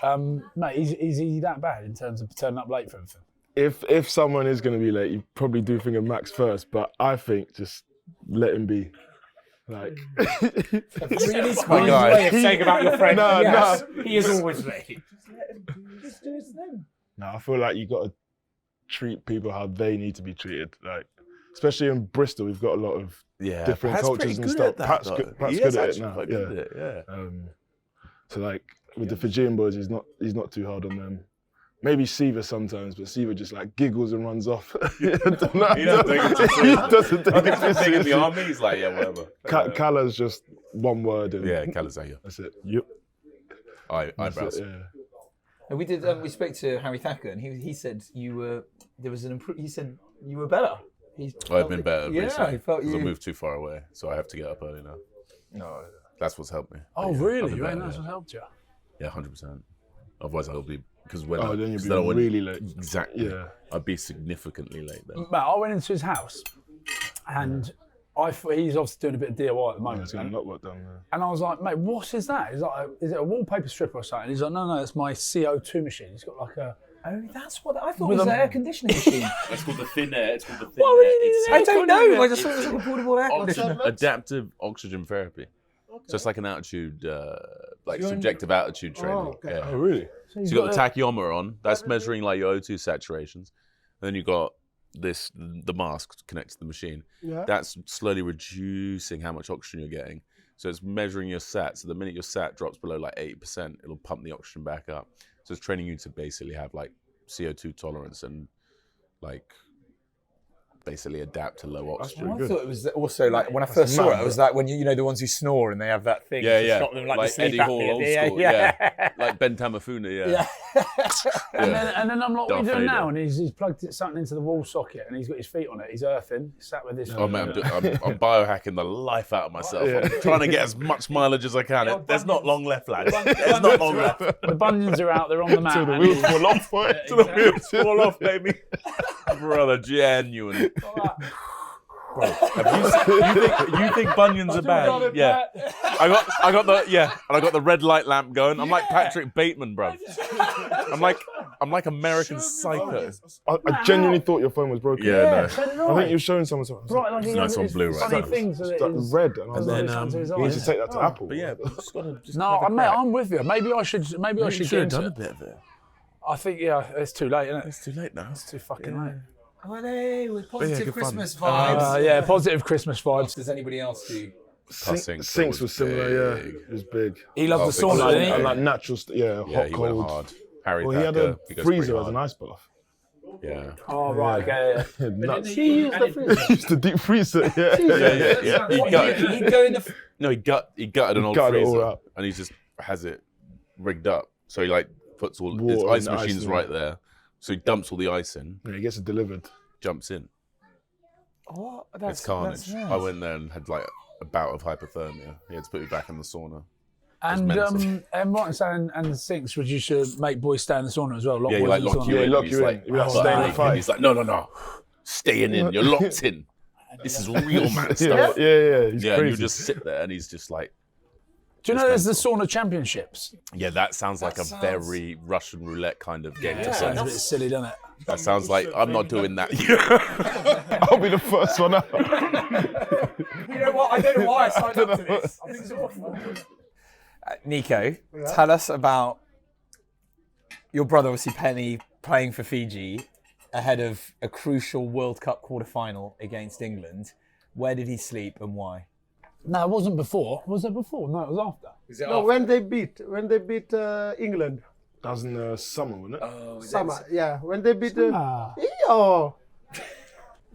[SPEAKER 4] Mate, is he that bad in terms of turning up late for everything?
[SPEAKER 6] If someone is going to be late, you probably do think of Max first, but I think just let him be. Like,
[SPEAKER 3] Really
[SPEAKER 2] my guy.
[SPEAKER 3] way of saying about your friend.
[SPEAKER 6] No,
[SPEAKER 3] yes, he is always late. Just do his thing.
[SPEAKER 6] no, I feel like you got to treat people how they need to be treated. Like, especially in Bristol, we've got a lot of different
[SPEAKER 2] Pat's
[SPEAKER 6] cultures
[SPEAKER 2] pretty
[SPEAKER 6] and
[SPEAKER 2] good
[SPEAKER 6] stuff.
[SPEAKER 2] at that,
[SPEAKER 6] Pat's
[SPEAKER 2] though.
[SPEAKER 6] Pat's
[SPEAKER 2] He
[SPEAKER 6] good
[SPEAKER 2] is
[SPEAKER 6] at it
[SPEAKER 2] actually
[SPEAKER 6] now.
[SPEAKER 2] quite
[SPEAKER 6] Yeah.
[SPEAKER 2] good at it, yeah.
[SPEAKER 6] So like with the Fijian boys, he's not too hard on them. Maybe Siva sometimes, but Siva just like giggles and runs off.
[SPEAKER 2] He doesn't take it too
[SPEAKER 6] He doesn't take it too
[SPEAKER 2] in the
[SPEAKER 6] seriously.
[SPEAKER 2] army, he's like, yeah, whatever.
[SPEAKER 6] Kala's just one word and
[SPEAKER 2] Yeah, Kalazaya.
[SPEAKER 6] that's it. Yep. That's
[SPEAKER 2] Eyebrows.
[SPEAKER 6] it, yeah.
[SPEAKER 3] And we did. We spoke to Harry Thacker, and he said you were. There was an improvement. He said you were better.
[SPEAKER 2] I've been better
[SPEAKER 3] Yeah,
[SPEAKER 2] recently.
[SPEAKER 3] he felt
[SPEAKER 2] because I
[SPEAKER 3] you.
[SPEAKER 2] moved too far away, so I have to get up early now.
[SPEAKER 6] No,
[SPEAKER 2] That's what's helped me.
[SPEAKER 4] Oh,
[SPEAKER 2] But yeah, I've
[SPEAKER 4] really?
[SPEAKER 2] been
[SPEAKER 4] You
[SPEAKER 2] better,
[SPEAKER 4] ain't that's
[SPEAKER 2] yeah.
[SPEAKER 4] what helped you?
[SPEAKER 2] Yeah, 100%. Otherwise, I'll be because when
[SPEAKER 6] then you'd
[SPEAKER 2] because
[SPEAKER 6] be
[SPEAKER 2] then I wouldn't-
[SPEAKER 6] really late.
[SPEAKER 2] Exactly.
[SPEAKER 6] Yeah.
[SPEAKER 2] I'd be significantly late then.
[SPEAKER 4] Mate, I went into his house, and he's obviously doing a bit of DIY at the moment.
[SPEAKER 6] It's getting a lot work done there.
[SPEAKER 4] And I was like, mate, what is that? He's like, is it a wallpaper strip or something? He's like, no, it's my CO2 machine. He's got like a.
[SPEAKER 3] Oh, that's what I thought
[SPEAKER 4] With
[SPEAKER 3] was
[SPEAKER 4] a-
[SPEAKER 3] an air conditioning machine.
[SPEAKER 2] It's called the thin air. It's called the thin
[SPEAKER 4] Why would you need
[SPEAKER 3] I don't know. I just thought it was like a portable air conditioner.
[SPEAKER 2] Adaptive oxygen therapy. So it's like an altitude, like subjective altitude training.
[SPEAKER 1] okay.
[SPEAKER 2] Yeah.
[SPEAKER 6] Oh really?
[SPEAKER 2] So you got the tachyometer on. That's measuring like your O2 saturations. And then you got the mask connected to the machine.
[SPEAKER 1] Yeah.
[SPEAKER 2] That's slowly reducing how much oxygen you're getting. So it's measuring your sat. So the minute your sat drops below like 80%, it'll pump the oxygen back up. So it's training you to basically have like CO2 tolerance and like basically adapt to low oxygen.
[SPEAKER 3] I thought it was also like when I first saw it, it was like when you know the ones who snore and they have that thing
[SPEAKER 2] Yeah,
[SPEAKER 3] to
[SPEAKER 2] yeah.
[SPEAKER 3] stop them like, the sleep
[SPEAKER 2] Eddie Hall,
[SPEAKER 3] apnea.
[SPEAKER 2] old
[SPEAKER 3] Yeah,
[SPEAKER 2] school.
[SPEAKER 3] yeah.
[SPEAKER 2] Like Ben Tamafuna, yeah.
[SPEAKER 4] And then I'm like, what are you
[SPEAKER 2] Darth
[SPEAKER 4] doing now?
[SPEAKER 2] Vader.
[SPEAKER 4] And he's plugged something into the wall socket and he's got his feet on it. He's earthing. He's sat with his.
[SPEAKER 2] Oh man, I'm biohacking the life out of myself. I'm trying to get as much mileage as I can. There's not long left, lads. There's not long left.
[SPEAKER 4] The bunions are out. They're on the mat.
[SPEAKER 6] Till the
[SPEAKER 4] and
[SPEAKER 6] wheels
[SPEAKER 4] he's-
[SPEAKER 6] fall off, boy.
[SPEAKER 2] Till the wheels fall off, baby. Brother, genuine. Bro, you think bunions are bad? Yeah. I got the red light lamp going. I'm like Patrick Bateman, bro. I'm like American Psycho.
[SPEAKER 6] I genuinely thought your phone was broken.
[SPEAKER 2] Yeah,
[SPEAKER 4] turn it
[SPEAKER 6] I
[SPEAKER 4] on.
[SPEAKER 6] think you're showing someone something.
[SPEAKER 4] Right, like
[SPEAKER 2] No, it's on blue right
[SPEAKER 4] funny
[SPEAKER 2] now.
[SPEAKER 4] things that
[SPEAKER 6] It's
[SPEAKER 4] it
[SPEAKER 6] like
[SPEAKER 4] is.
[SPEAKER 6] red, and I was
[SPEAKER 4] And
[SPEAKER 6] like,
[SPEAKER 4] then,
[SPEAKER 6] you need to take that to Apple.
[SPEAKER 2] But yeah, just gotta just
[SPEAKER 4] No, I'm with you. Maybe I should get into it.
[SPEAKER 2] bit of it.
[SPEAKER 4] I think it's too late, isn't it?
[SPEAKER 2] It's too late now.
[SPEAKER 4] It's too fucking late.
[SPEAKER 3] Oh, hey, with positive
[SPEAKER 2] good fun.
[SPEAKER 3] Christmas vibes.
[SPEAKER 4] Yeah, positive Christmas vibes.
[SPEAKER 3] Does anybody else do?
[SPEAKER 6] Sinks was similar, yeah. It was big.
[SPEAKER 4] He loved the
[SPEAKER 2] big
[SPEAKER 4] sauna,
[SPEAKER 2] sauna.
[SPEAKER 4] didn't he?
[SPEAKER 6] And like natural, hot,
[SPEAKER 2] he
[SPEAKER 6] cold.
[SPEAKER 2] went hard. Harry
[SPEAKER 6] Well, he had a
[SPEAKER 2] he goes
[SPEAKER 6] freezer
[SPEAKER 2] pretty
[SPEAKER 6] as an
[SPEAKER 2] hard.
[SPEAKER 6] ice bath.
[SPEAKER 2] Yeah.
[SPEAKER 4] Oh, right, okay.
[SPEAKER 6] Nuts.
[SPEAKER 5] He used the freezer.
[SPEAKER 6] Used the deep freezer, yeah.
[SPEAKER 2] Yeah.
[SPEAKER 3] He'd go in the.
[SPEAKER 2] No, he gutted an old
[SPEAKER 6] gutted it all
[SPEAKER 2] freezer,
[SPEAKER 6] up.
[SPEAKER 2] and he just has it rigged up. So he like puts all his
[SPEAKER 6] Water
[SPEAKER 2] ice
[SPEAKER 6] and ice
[SPEAKER 2] machine's
[SPEAKER 6] in
[SPEAKER 2] right
[SPEAKER 6] it.
[SPEAKER 2] there. So he dumps all the ice in,
[SPEAKER 6] Yeah, he gets it delivered.
[SPEAKER 2] jumps in.
[SPEAKER 3] What?
[SPEAKER 2] It's carnage. I went there and had like a bout of hypothermia. He had to put me back in the sauna.
[SPEAKER 4] And
[SPEAKER 2] mental.
[SPEAKER 4] Martin saying and the Sinks, would you should make boys stay in the sauna as well? Lock
[SPEAKER 2] Yeah, he
[SPEAKER 4] boys
[SPEAKER 2] like
[SPEAKER 4] in the
[SPEAKER 2] lock
[SPEAKER 4] sauna.
[SPEAKER 2] you in.
[SPEAKER 6] lock
[SPEAKER 2] He's
[SPEAKER 6] you in.
[SPEAKER 2] like,
[SPEAKER 6] You have to
[SPEAKER 2] "Oh,
[SPEAKER 6] stay in the
[SPEAKER 2] mate."
[SPEAKER 6] fight.
[SPEAKER 2] He's like, no, staying in. You're locked in. This is real man stuff.
[SPEAKER 6] Yeah. He's
[SPEAKER 2] Yeah, and you
[SPEAKER 6] crazy.
[SPEAKER 2] just sit there, and he's just like,
[SPEAKER 4] Do you know there's the sauna championships?
[SPEAKER 2] yeah, that sounds like a very Russian roulette kind of game to play.
[SPEAKER 4] Sounds a bit silly, doesn't it?
[SPEAKER 2] That sounds like I'm not doing that.
[SPEAKER 6] I'll be the first one out.
[SPEAKER 3] You know what? I don't know why I signed up to this. I think it's awful. Nico, tell us about your brother, obviously Penny, playing for Fiji ahead of a crucial World Cup quarter-final against England. Where did he sleep and why?
[SPEAKER 4] No, it wasn't before. Was it before? No, it was after.
[SPEAKER 5] No, when they beat England.
[SPEAKER 6] That was in the summer, wasn't it?
[SPEAKER 5] Summer, yeah. When they beat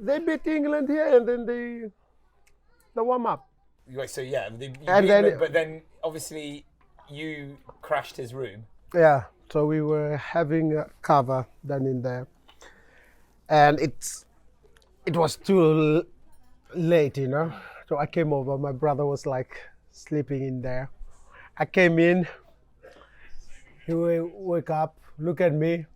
[SPEAKER 5] they beat England here and then the warm up.
[SPEAKER 3] Wait, so yeah, but then obviously you crashed his room.
[SPEAKER 5] Yeah. So we were having a cover done in there, and it was too late, you know. So I came over. My brother was like sleeping in there. I came in. He wake up, look at me,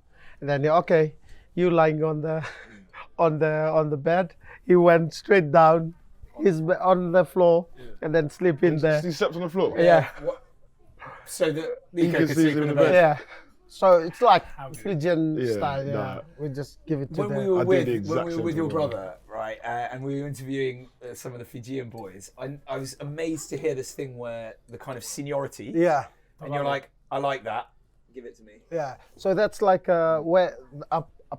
[SPEAKER 5] and then okay, you lying on the bed. He went straight down. He's on the floor and then sleep in there.
[SPEAKER 6] He slept on the floor?
[SPEAKER 5] Yeah.
[SPEAKER 3] So that Nico
[SPEAKER 6] could
[SPEAKER 3] could
[SPEAKER 6] sleep
[SPEAKER 3] sleep
[SPEAKER 6] in
[SPEAKER 3] in the
[SPEAKER 6] the
[SPEAKER 3] bed.
[SPEAKER 5] Yeah. So it's like Fijian
[SPEAKER 6] Yeah,
[SPEAKER 5] style. Yeah.
[SPEAKER 6] nah.
[SPEAKER 5] We just give it to
[SPEAKER 3] When
[SPEAKER 5] them.
[SPEAKER 3] we were
[SPEAKER 6] I did the exact
[SPEAKER 3] with
[SPEAKER 6] same
[SPEAKER 3] your
[SPEAKER 6] thing,
[SPEAKER 3] brother, right, and we were interviewing some of the Fijian boys, I was amazed to hear this thing where the kind of seniority,
[SPEAKER 5] Yeah.
[SPEAKER 3] and you're like, I like that. Give it to me.
[SPEAKER 5] Yeah. So that's like a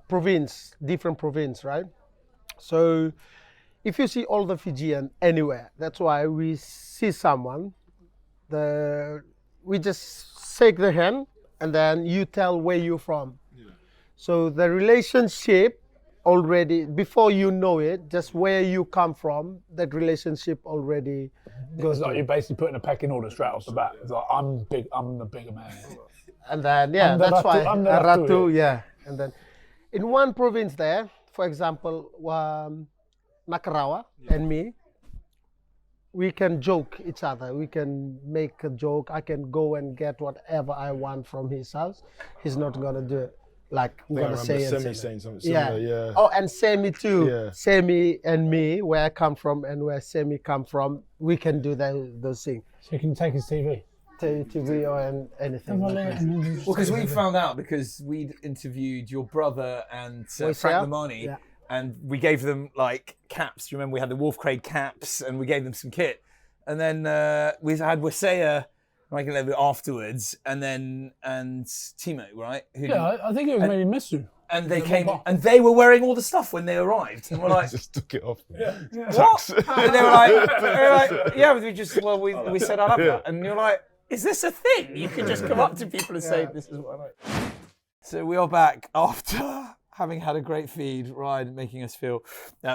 [SPEAKER 5] province, different province, right? So if you see all the Fijian anywhere, that's why we see someone, we just shake the hand and then you tell where you're from. Yeah. So the relationship already, before you know it, just where you come from, that relationship already goes.
[SPEAKER 4] It's like you're basically putting a pecking order straight off the bat. It's like I'm the bigger man.
[SPEAKER 5] And then, yeah,
[SPEAKER 4] I'm the
[SPEAKER 5] that's
[SPEAKER 4] Ratu,
[SPEAKER 5] why
[SPEAKER 4] I'm the
[SPEAKER 5] Ratu,
[SPEAKER 4] Ratu,
[SPEAKER 5] yeah. And then in one province there, for example, Nakarawa and me, we can joke each other. We can make a joke. I can go and get whatever I want from his house. He's not going to do it. Like, I'm going to say
[SPEAKER 6] Semi
[SPEAKER 5] it.
[SPEAKER 6] saying something
[SPEAKER 5] Yeah.
[SPEAKER 6] similar, yeah.
[SPEAKER 5] Oh, and Semi too.
[SPEAKER 6] Yeah.
[SPEAKER 5] Semi and me, where I come from and where Semi come from, we can do those things.
[SPEAKER 4] So you can take his TV.
[SPEAKER 5] TV or anything. Like that.
[SPEAKER 3] Well, because we found out because we'd interviewed your brother and Frank Lamani,
[SPEAKER 5] Yeah.
[SPEAKER 3] and we gave them like caps. Do you remember we had the Wolf Crate caps, and we gave them some kit, and then we had Wasea like a little bit afterwards, and Timo, right?
[SPEAKER 4] Yeah, I think it was maybe Messu.
[SPEAKER 3] And they came, and they were wearing all the stuff when they arrived, and we're like,
[SPEAKER 6] Just took it off.
[SPEAKER 3] what? And they were like, yeah, we said I love that, and you're like, is this a thing? You can just come up to people and say, this is what I like. So we are back after having had a great feed, Ryan making us feel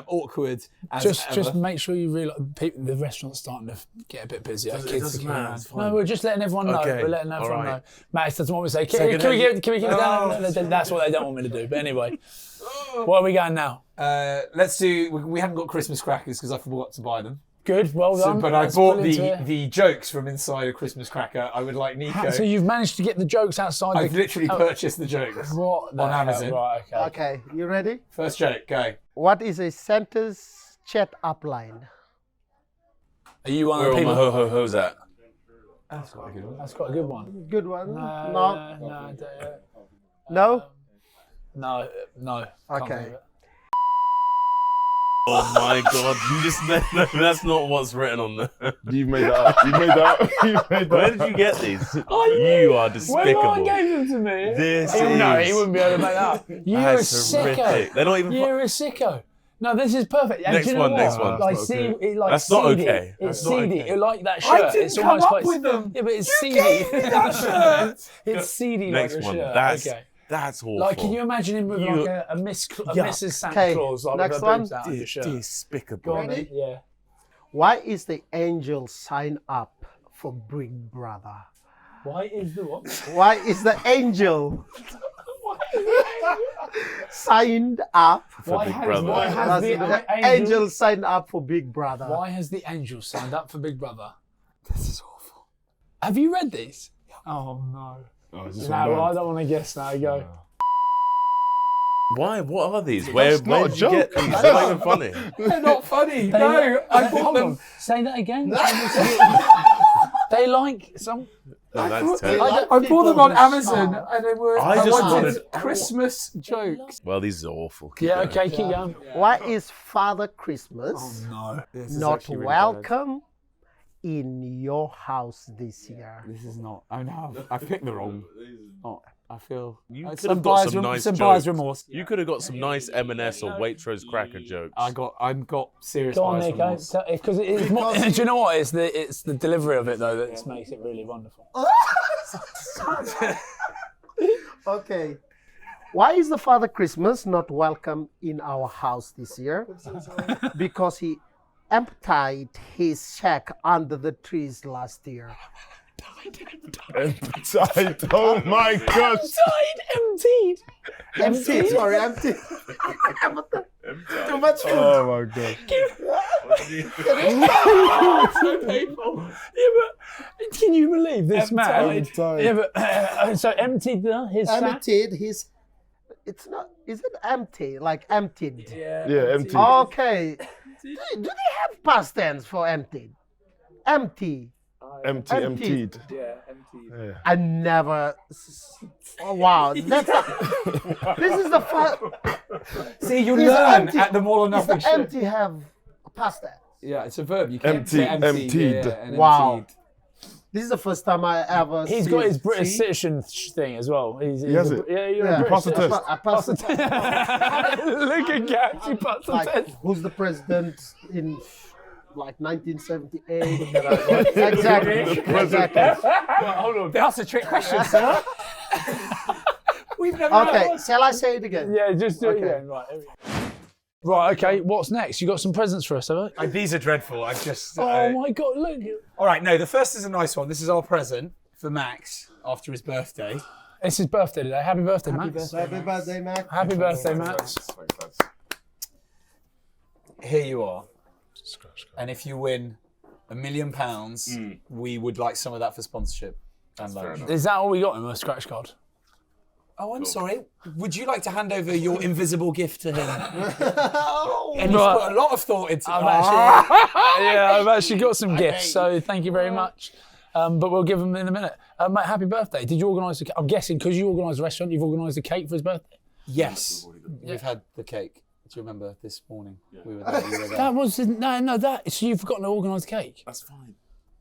[SPEAKER 3] awkward as
[SPEAKER 4] Just
[SPEAKER 3] ever.
[SPEAKER 4] make sure you realise the restaurant's starting to get a bit busier. Kids are around. No, we're just letting everyone know.
[SPEAKER 2] Okay,
[SPEAKER 4] We're letting everyone know.
[SPEAKER 2] right.
[SPEAKER 4] Max doesn't want me to say, can we keep it down? That's what they don't want me to do. But anyway, where are we going now?
[SPEAKER 3] Let's do. We haven't got Christmas crackers because I forgot to buy them.
[SPEAKER 4] Good, well done.
[SPEAKER 3] But I
[SPEAKER 4] Let's
[SPEAKER 3] bought
[SPEAKER 4] pull into it.
[SPEAKER 3] the jokes from inside a Christmas cracker. I would like Nico.
[SPEAKER 4] So you've managed to get the jokes outside.
[SPEAKER 3] I've literally purchased the jokes
[SPEAKER 4] What the
[SPEAKER 3] on
[SPEAKER 4] hell?
[SPEAKER 3] Amazon.
[SPEAKER 4] Right, okay.
[SPEAKER 5] Okay, you ready?
[SPEAKER 3] First joke, go.
[SPEAKER 5] What is a sentence chat upline?
[SPEAKER 4] Are you one
[SPEAKER 2] Where
[SPEAKER 4] of the
[SPEAKER 2] all my
[SPEAKER 4] people?
[SPEAKER 2] ho-ho-ho's at?
[SPEAKER 3] That's quite a good one.
[SPEAKER 4] That's quite a good one.
[SPEAKER 5] Good one.
[SPEAKER 4] No.
[SPEAKER 5] No.
[SPEAKER 4] No.
[SPEAKER 5] Okay.
[SPEAKER 2] Oh my god, you just that's not what's written on there.
[SPEAKER 6] You've made that up. You've made that up. You've made that
[SPEAKER 2] Where
[SPEAKER 6] up.
[SPEAKER 2] did you get these? You are
[SPEAKER 4] When
[SPEAKER 2] despicable.
[SPEAKER 4] Mark gave them to me,
[SPEAKER 2] This
[SPEAKER 4] no,
[SPEAKER 2] is-
[SPEAKER 4] he wouldn't be able to make that up. You're a
[SPEAKER 2] That's
[SPEAKER 4] sicko.
[SPEAKER 2] horrific. They're not even
[SPEAKER 4] You're a sicko. No, this is perfect. And
[SPEAKER 2] Next
[SPEAKER 4] do you know
[SPEAKER 2] one,
[SPEAKER 4] what?
[SPEAKER 2] next one.
[SPEAKER 4] Like,
[SPEAKER 6] That's
[SPEAKER 4] see,
[SPEAKER 6] not
[SPEAKER 4] it, like
[SPEAKER 2] That's not
[SPEAKER 4] seedy.
[SPEAKER 2] okay.
[SPEAKER 4] It's
[SPEAKER 2] That's not
[SPEAKER 4] seedy.
[SPEAKER 2] okay.
[SPEAKER 4] It like that shirt.
[SPEAKER 7] I didn't
[SPEAKER 4] it's
[SPEAKER 7] come
[SPEAKER 4] almost
[SPEAKER 7] up
[SPEAKER 4] quite,
[SPEAKER 7] with them.
[SPEAKER 4] Yeah, but it's
[SPEAKER 7] You
[SPEAKER 4] seedy.
[SPEAKER 7] gave me that shirt.
[SPEAKER 4] It's seedy
[SPEAKER 2] Next
[SPEAKER 4] like a
[SPEAKER 2] one.
[SPEAKER 4] shirt.
[SPEAKER 2] That's
[SPEAKER 4] okay.
[SPEAKER 2] that's awful.
[SPEAKER 4] Like, can you imagine him with
[SPEAKER 2] You-
[SPEAKER 4] like a Mrs. Santa
[SPEAKER 5] Okay,
[SPEAKER 4] Claus, like
[SPEAKER 5] next
[SPEAKER 4] with her
[SPEAKER 5] one.
[SPEAKER 4] boobs out of your shirt?
[SPEAKER 2] Despicable.
[SPEAKER 4] Go on, then. Yeah.
[SPEAKER 5] Why is the angel sign up for Big Brother?
[SPEAKER 4] Why is the what?
[SPEAKER 5] Why is the angel signed up?
[SPEAKER 2] For Big Brother.
[SPEAKER 4] Why has
[SPEAKER 5] The
[SPEAKER 4] the
[SPEAKER 5] angel signed up for Big Brother.
[SPEAKER 4] Why has the angel signed up for Big Brother? This is awful. Have you read these? Oh no.
[SPEAKER 6] Oh, is this
[SPEAKER 4] No,
[SPEAKER 6] one
[SPEAKER 4] well, I
[SPEAKER 6] bad?
[SPEAKER 4] don't want to guess now. Go.
[SPEAKER 2] Why? What are these? Where
[SPEAKER 6] not a
[SPEAKER 2] did you get
[SPEAKER 6] joke.
[SPEAKER 2] these? They're not even funny.
[SPEAKER 7] They're not funny. No, I bought
[SPEAKER 4] Hold
[SPEAKER 7] them.
[SPEAKER 4] on. Say that again. They like some.
[SPEAKER 2] No, that's terrible.
[SPEAKER 7] I bought them on Amazon, and they were.
[SPEAKER 2] I just wanted-
[SPEAKER 7] Christmas jokes.
[SPEAKER 2] Well, these are awful. Keep
[SPEAKER 4] Yeah.
[SPEAKER 2] going.
[SPEAKER 4] Okay. Keep going.
[SPEAKER 5] Why is Father Christmas
[SPEAKER 4] No.
[SPEAKER 5] not welcome in your house this year?
[SPEAKER 3] This is not. I know. I picked the wrong. Oh, I feel.
[SPEAKER 2] You could
[SPEAKER 3] some
[SPEAKER 2] have got
[SPEAKER 3] buyer's
[SPEAKER 2] some nice
[SPEAKER 3] some buyer's
[SPEAKER 2] jokes.
[SPEAKER 3] remorse.
[SPEAKER 2] You could have got some nice M&S or Waitrose cracker jokes.
[SPEAKER 3] I've got serious
[SPEAKER 4] Go on,
[SPEAKER 3] buyer's
[SPEAKER 4] Nico.
[SPEAKER 3] remorse.
[SPEAKER 4] Because it's more. Do you know what? It's the delivery of it though that makes it really wonderful.
[SPEAKER 5] Okay. Why is the Father Christmas not welcome in our house this year? Because he emptied his check under the trees last year.
[SPEAKER 6] Oh my gosh.
[SPEAKER 4] Emptied.
[SPEAKER 5] Empty, sorry, empty. Too much food.
[SPEAKER 6] Oh my gosh.
[SPEAKER 4] So painful. Yeah, but can you believe this man?
[SPEAKER 6] Emptied.
[SPEAKER 4] Yeah, but so emptied his sack.
[SPEAKER 5] Emptied his. It's not. Is it empty? Like emptied.
[SPEAKER 6] Yeah, empty.
[SPEAKER 5] Okay. Do they have past tense for emptied? Empty.
[SPEAKER 6] Empty,
[SPEAKER 5] emptied.
[SPEAKER 6] emptied.
[SPEAKER 7] Yeah, empty.
[SPEAKER 6] Yeah.
[SPEAKER 5] I never. Oh, wow. That's this is the first.
[SPEAKER 3] See, you
[SPEAKER 5] Is
[SPEAKER 3] learn
[SPEAKER 5] empty-
[SPEAKER 3] at the More or
[SPEAKER 5] Does
[SPEAKER 3] Nothing
[SPEAKER 5] the
[SPEAKER 3] show.
[SPEAKER 5] empty have past tense?
[SPEAKER 3] Yeah, it's a verb. You can't
[SPEAKER 6] Empty,
[SPEAKER 3] say empty.
[SPEAKER 6] emptied.
[SPEAKER 3] Yeah, and
[SPEAKER 5] Wow.
[SPEAKER 3] emptied.
[SPEAKER 5] This is the first time I ever.
[SPEAKER 4] He's
[SPEAKER 5] see
[SPEAKER 4] got his
[SPEAKER 5] it.
[SPEAKER 4] British
[SPEAKER 5] See?
[SPEAKER 4] citizen thing as well. He's
[SPEAKER 6] has it?
[SPEAKER 4] Yeah, you're
[SPEAKER 5] Yeah.
[SPEAKER 4] a
[SPEAKER 6] Pass the
[SPEAKER 4] British
[SPEAKER 6] test.
[SPEAKER 5] I passed the test.
[SPEAKER 4] Look at Gaps, he passed the
[SPEAKER 5] Like,
[SPEAKER 4] test.
[SPEAKER 5] who's the president in like 1978? Exactly. Exactly.
[SPEAKER 4] Hold on.
[SPEAKER 3] That's a trick question, sir. We've never
[SPEAKER 5] Okay, shall I say it again?
[SPEAKER 4] Yeah, just do it
[SPEAKER 5] Okay.
[SPEAKER 4] again. Right, here we go. Right, okay, what's next? You got some presents for us, have you?
[SPEAKER 3] These are dreadful. I've just.
[SPEAKER 4] Oh my god, look.
[SPEAKER 3] All right, no, the first is a nice one. This is our present for Max after his birthday.
[SPEAKER 4] It's his birthday today. Happy birthday, Max.
[SPEAKER 5] Happy birthday, Mac.
[SPEAKER 4] Happy birthday, Max.
[SPEAKER 3] Here you are. And if you win £1 million, we would like some of that for sponsorship and lunch.
[SPEAKER 4] Is that all we got in a scratch card?
[SPEAKER 3] Oh, I'm sorry. Would you like to hand over your invisible gift to him? And he's
[SPEAKER 4] Right.
[SPEAKER 3] put a lot of thought into
[SPEAKER 4] I've
[SPEAKER 3] that.
[SPEAKER 4] actually, yeah, I've actually got some gifts, so thank you very much. But we'll give them in a minute. Mate, happy birthday. Did you organise the cake? I'm guessing because you organised the restaurant, you've organised the cake for his birthday?
[SPEAKER 3] Yes, we've had the cake. Do you remember this morning? We were there. You were there.
[SPEAKER 4] That was, no, so you've forgotten to organise the cake?
[SPEAKER 2] That's fine.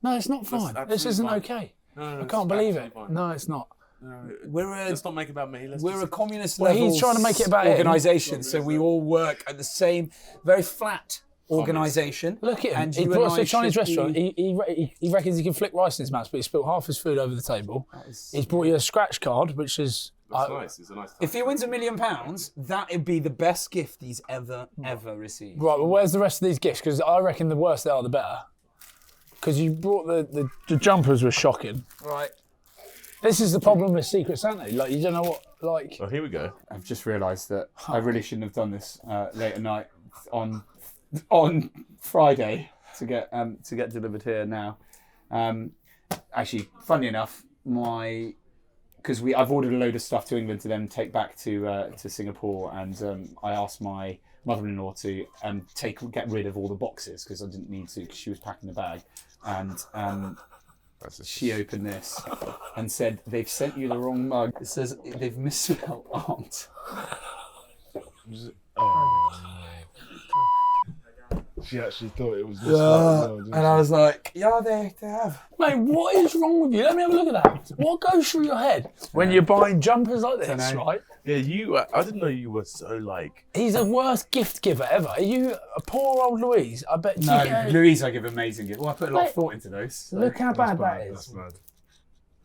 [SPEAKER 4] No, it's not fine. This
[SPEAKER 2] absolutely
[SPEAKER 4] isn't
[SPEAKER 2] fine.
[SPEAKER 4] okay.
[SPEAKER 2] No,
[SPEAKER 4] I can't believe it. No, it's not.
[SPEAKER 3] Let's
[SPEAKER 2] not make it about me.
[SPEAKER 3] We're a communist
[SPEAKER 4] Well,
[SPEAKER 3] level
[SPEAKER 4] he's trying to make it about him.
[SPEAKER 3] organisation, so we all work at the same, very flat organisation.
[SPEAKER 4] Look at him.
[SPEAKER 3] And
[SPEAKER 4] He
[SPEAKER 3] you
[SPEAKER 4] brought
[SPEAKER 3] and
[SPEAKER 4] us to
[SPEAKER 3] I
[SPEAKER 4] a Chinese
[SPEAKER 3] should
[SPEAKER 4] restaurant.
[SPEAKER 3] be-
[SPEAKER 4] He reckons he can flick rice in his mouth, but he spilled half his food over the table. He's brought you a scratch card, which is...
[SPEAKER 2] nice. It's a nice.
[SPEAKER 3] If he wins £1 million, that would be the best gift he's ever received.
[SPEAKER 4] Right, well, where's the rest of these gifts? Because I reckon the worse they are, the better. Because you brought the jumpers were shocking.
[SPEAKER 3] Right.
[SPEAKER 4] This is the problem with Secret Santa. Like, you don't know what, like...
[SPEAKER 2] Oh, here we go.
[SPEAKER 3] I've just realised that I really shouldn't have done this late at night on Friday to get delivered here now. Actually, funny enough, because I've ordered a load of stuff to England to then take back to Singapore, and I asked my mother-in-law to get rid of all the boxes because I didn't need to because she was packing the bag, and she opened this and said they've sent you the wrong mug. It says they've misspelled aunt.
[SPEAKER 6] She actually thought it was this.
[SPEAKER 3] And I was like, yeah, they have.
[SPEAKER 4] Mate, what is wrong with you? Let me have a look at that. What goes through your head when you're buying jumpers like this, right?
[SPEAKER 2] Yeah, I didn't know you were so like.
[SPEAKER 4] He's the worst gift giver ever. Are you a poor old Louise? I bet.
[SPEAKER 3] No, Louise, I give amazing gifts. Well, I put a lot of thought into those. So.
[SPEAKER 4] Look how bad that is.
[SPEAKER 6] That's bad.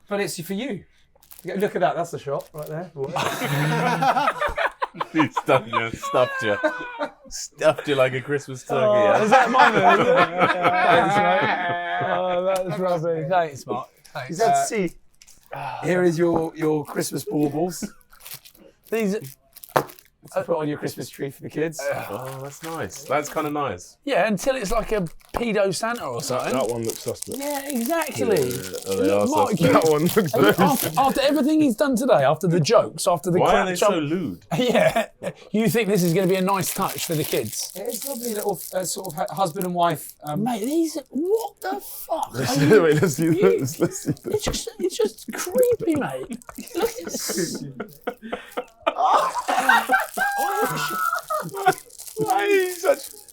[SPEAKER 3] But it's for you. Look at that. That's the shot right there.
[SPEAKER 2] He's done you, stuffed you like a Christmas turkey.
[SPEAKER 4] Oh, is that mine? That's lovely. Thanks, Mark. Thanks.
[SPEAKER 5] Is that C?
[SPEAKER 3] Here is your Christmas baubles.
[SPEAKER 4] These.
[SPEAKER 3] To put on your Christmas tree for the kids.
[SPEAKER 2] Oh, that's nice. That's kind of nice.
[SPEAKER 4] Yeah, until it's like a pedo Santa or something.
[SPEAKER 6] That one looks suspect.
[SPEAKER 4] Yeah, exactly.
[SPEAKER 2] Marc,
[SPEAKER 6] That one looks very
[SPEAKER 4] After everything he's done today, after the jokes, after the
[SPEAKER 2] Why
[SPEAKER 4] crap
[SPEAKER 2] are they
[SPEAKER 4] jump,
[SPEAKER 2] so lewd?
[SPEAKER 4] yeah, you think this is going to be a nice touch for the kids?
[SPEAKER 3] It's lovely little sort of husband and wife.
[SPEAKER 4] Mate, these, what the fuck?
[SPEAKER 6] Let's see this. Let's see this.
[SPEAKER 4] It's just creepy, mate. Look at this.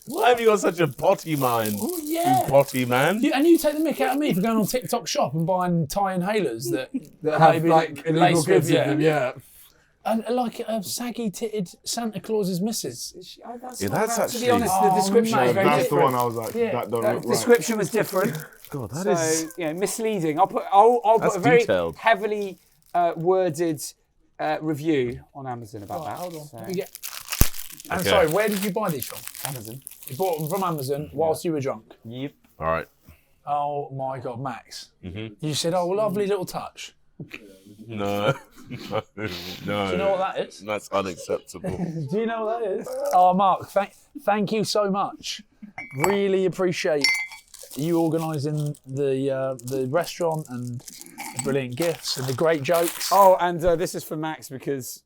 [SPEAKER 2] Why have you got such a potty mind?
[SPEAKER 4] Oh, yeah.
[SPEAKER 2] You potty man.
[SPEAKER 4] And you take the mick out of me for going on TikTok shop and buying tie inhalers that
[SPEAKER 3] have
[SPEAKER 4] maybe
[SPEAKER 3] like illegal
[SPEAKER 4] laced
[SPEAKER 3] goods
[SPEAKER 4] with,
[SPEAKER 3] in them, yeah.
[SPEAKER 4] And like a saggy-titted Santa Claus's missus.
[SPEAKER 2] That's
[SPEAKER 3] to
[SPEAKER 2] actually.
[SPEAKER 3] be honest, the description
[SPEAKER 4] mate,
[SPEAKER 3] was very
[SPEAKER 6] That's the
[SPEAKER 3] different.
[SPEAKER 6] one I was like,
[SPEAKER 4] Yeah.
[SPEAKER 6] that don't look right.
[SPEAKER 3] Description was different.
[SPEAKER 2] God,
[SPEAKER 3] So misleading. I'll put
[SPEAKER 2] That's
[SPEAKER 3] a very
[SPEAKER 2] detailed.
[SPEAKER 3] heavily worded review on Amazon about that.
[SPEAKER 4] Hold on.
[SPEAKER 3] So,
[SPEAKER 4] Let me get... I'm
[SPEAKER 2] Okay.
[SPEAKER 4] sorry, where did you buy these from?
[SPEAKER 3] Amazon.
[SPEAKER 4] You bought them from Amazon whilst you were drunk.
[SPEAKER 3] Yep.
[SPEAKER 2] All right.
[SPEAKER 4] Oh my God, Max.
[SPEAKER 2] Mm-hmm.
[SPEAKER 4] You said, oh, lovely little touch.
[SPEAKER 2] No.
[SPEAKER 4] Do you know what that is?
[SPEAKER 2] That's unacceptable.
[SPEAKER 4] Do you know what that is? Oh, Mark, thank you so much. Really appreciate you organising the restaurant and the brilliant gifts and the great jokes.
[SPEAKER 3] Oh, and this is for Max because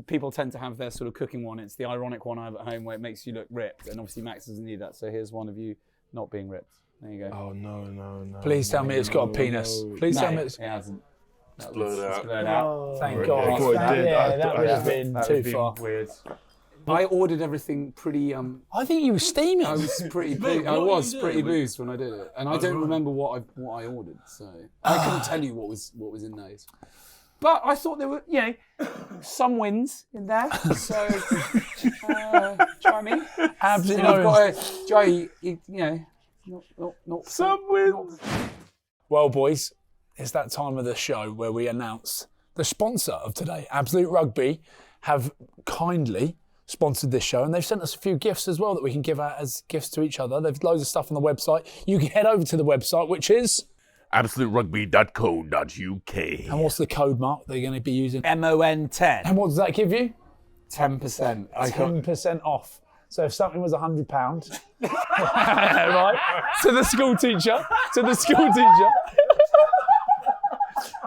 [SPEAKER 3] people tend to have their sort of cooking one. It's the ironic one I have at home where it makes you look ripped, and obviously Max doesn't need that. So here's one of you not being ripped. There you go.
[SPEAKER 6] Oh, no.
[SPEAKER 4] Please tell me it's got a penis. Please tell me it's...
[SPEAKER 3] It hasn't.
[SPEAKER 2] Blurred out.
[SPEAKER 3] Blurred out.
[SPEAKER 4] Oh, thank
[SPEAKER 6] Yeah,
[SPEAKER 4] God.
[SPEAKER 6] I thought it did.
[SPEAKER 4] Yeah,
[SPEAKER 6] I
[SPEAKER 4] that
[SPEAKER 6] thought-
[SPEAKER 4] would
[SPEAKER 6] yeah.
[SPEAKER 4] have been
[SPEAKER 3] That
[SPEAKER 4] too
[SPEAKER 3] would have
[SPEAKER 4] far.
[SPEAKER 3] been weird. I ordered everything pretty.
[SPEAKER 4] I think you were steaming.
[SPEAKER 3] I was pretty. I was pretty boozed when I did it, and I don't remember what I ordered, so I couldn't tell you what was in those. But I thought there were, some wins in there. So try me.
[SPEAKER 4] Absolutely.
[SPEAKER 3] I've got a Joey. Not
[SPEAKER 2] Some wins.
[SPEAKER 4] Well, boys, it's that time of the show where we announce the sponsor of today. Absolute Rugby have kindly sponsored this show, and they've sent us a few gifts as well that we can give out as gifts to each other. They've loads of stuff on the website. You can head over to the website, which is...
[SPEAKER 2] absoluterugby.co.uk.
[SPEAKER 4] And what's the code, Mark, they're going to be using?
[SPEAKER 3] MON10.
[SPEAKER 4] And what does that give you?
[SPEAKER 3] 10%.
[SPEAKER 4] 10% off. So if something was £100, right, to the school teacher,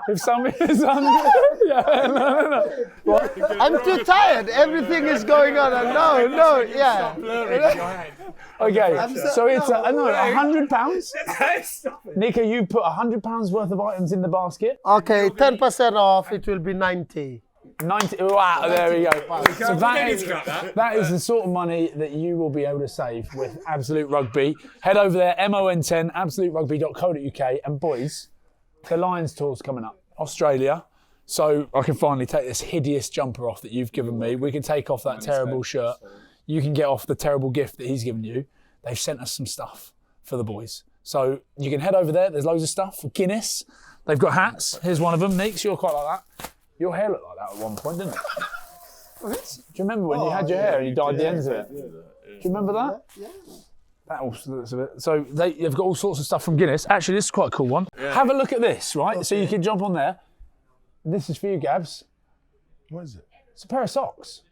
[SPEAKER 4] if something is 100, What?
[SPEAKER 5] I'm too tired. Everything is going on. No, yeah.
[SPEAKER 4] Okay, so it's £100. Nico, you put £100 worth of items in the basket.
[SPEAKER 5] Okay, 10% off. It will be 90.
[SPEAKER 4] 90. Wow, there we go. So that is the sort of money that you will be able to save with Absolute Rugby. Head over there, MON10, absoluterugby.co.uk. And boys, the Lions tour's coming up, Australia. So I can finally take this hideous jumper off that you've given me. We can take off that terrible shirt. You can get off the terrible gift that he's given you. They've sent us some stuff for the boys. So you can head over there. There's loads of stuff. Guinness. They've got hats. Here's one of them. Nick, you're quite like that. Your hair looked like that at one point, didn't it? Do you remember when you had your hair and you dyed the ends of it? Do you remember that? Yeah. That also looks a bit. So they've got all sorts of stuff from Guinness. Actually, this is quite a cool one. Yeah. Have a look at this, right? Okay. So you can jump on there. This is for you, Gabs.
[SPEAKER 6] What is it?
[SPEAKER 4] It's a pair of socks.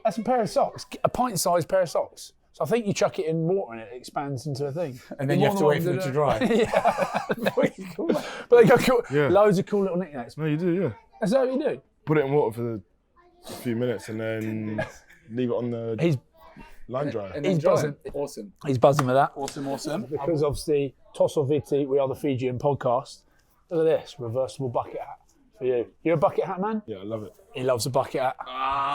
[SPEAKER 4] That's a pair of socks. A pint-sized pair of socks. So I think you chuck it in water and it expands into a thing.
[SPEAKER 3] And then you have to wait for it to dry.
[SPEAKER 4] Yeah. But they got cool, loads of cool little knickknacks.
[SPEAKER 6] No, you do, yeah.
[SPEAKER 4] Is that what you do?
[SPEAKER 6] Put it in water for a few minutes and then leave it on the line dryer.
[SPEAKER 4] He's buzzing.
[SPEAKER 3] Awesome.
[SPEAKER 4] He's buzzing with that.
[SPEAKER 3] Awesome.
[SPEAKER 4] Because obviously, Tosso Viti, we are the Fijian podcast. Look at this, reversible bucket hat for you. You a bucket hat man?
[SPEAKER 6] Yeah, I love it.
[SPEAKER 4] He loves a bucket hat.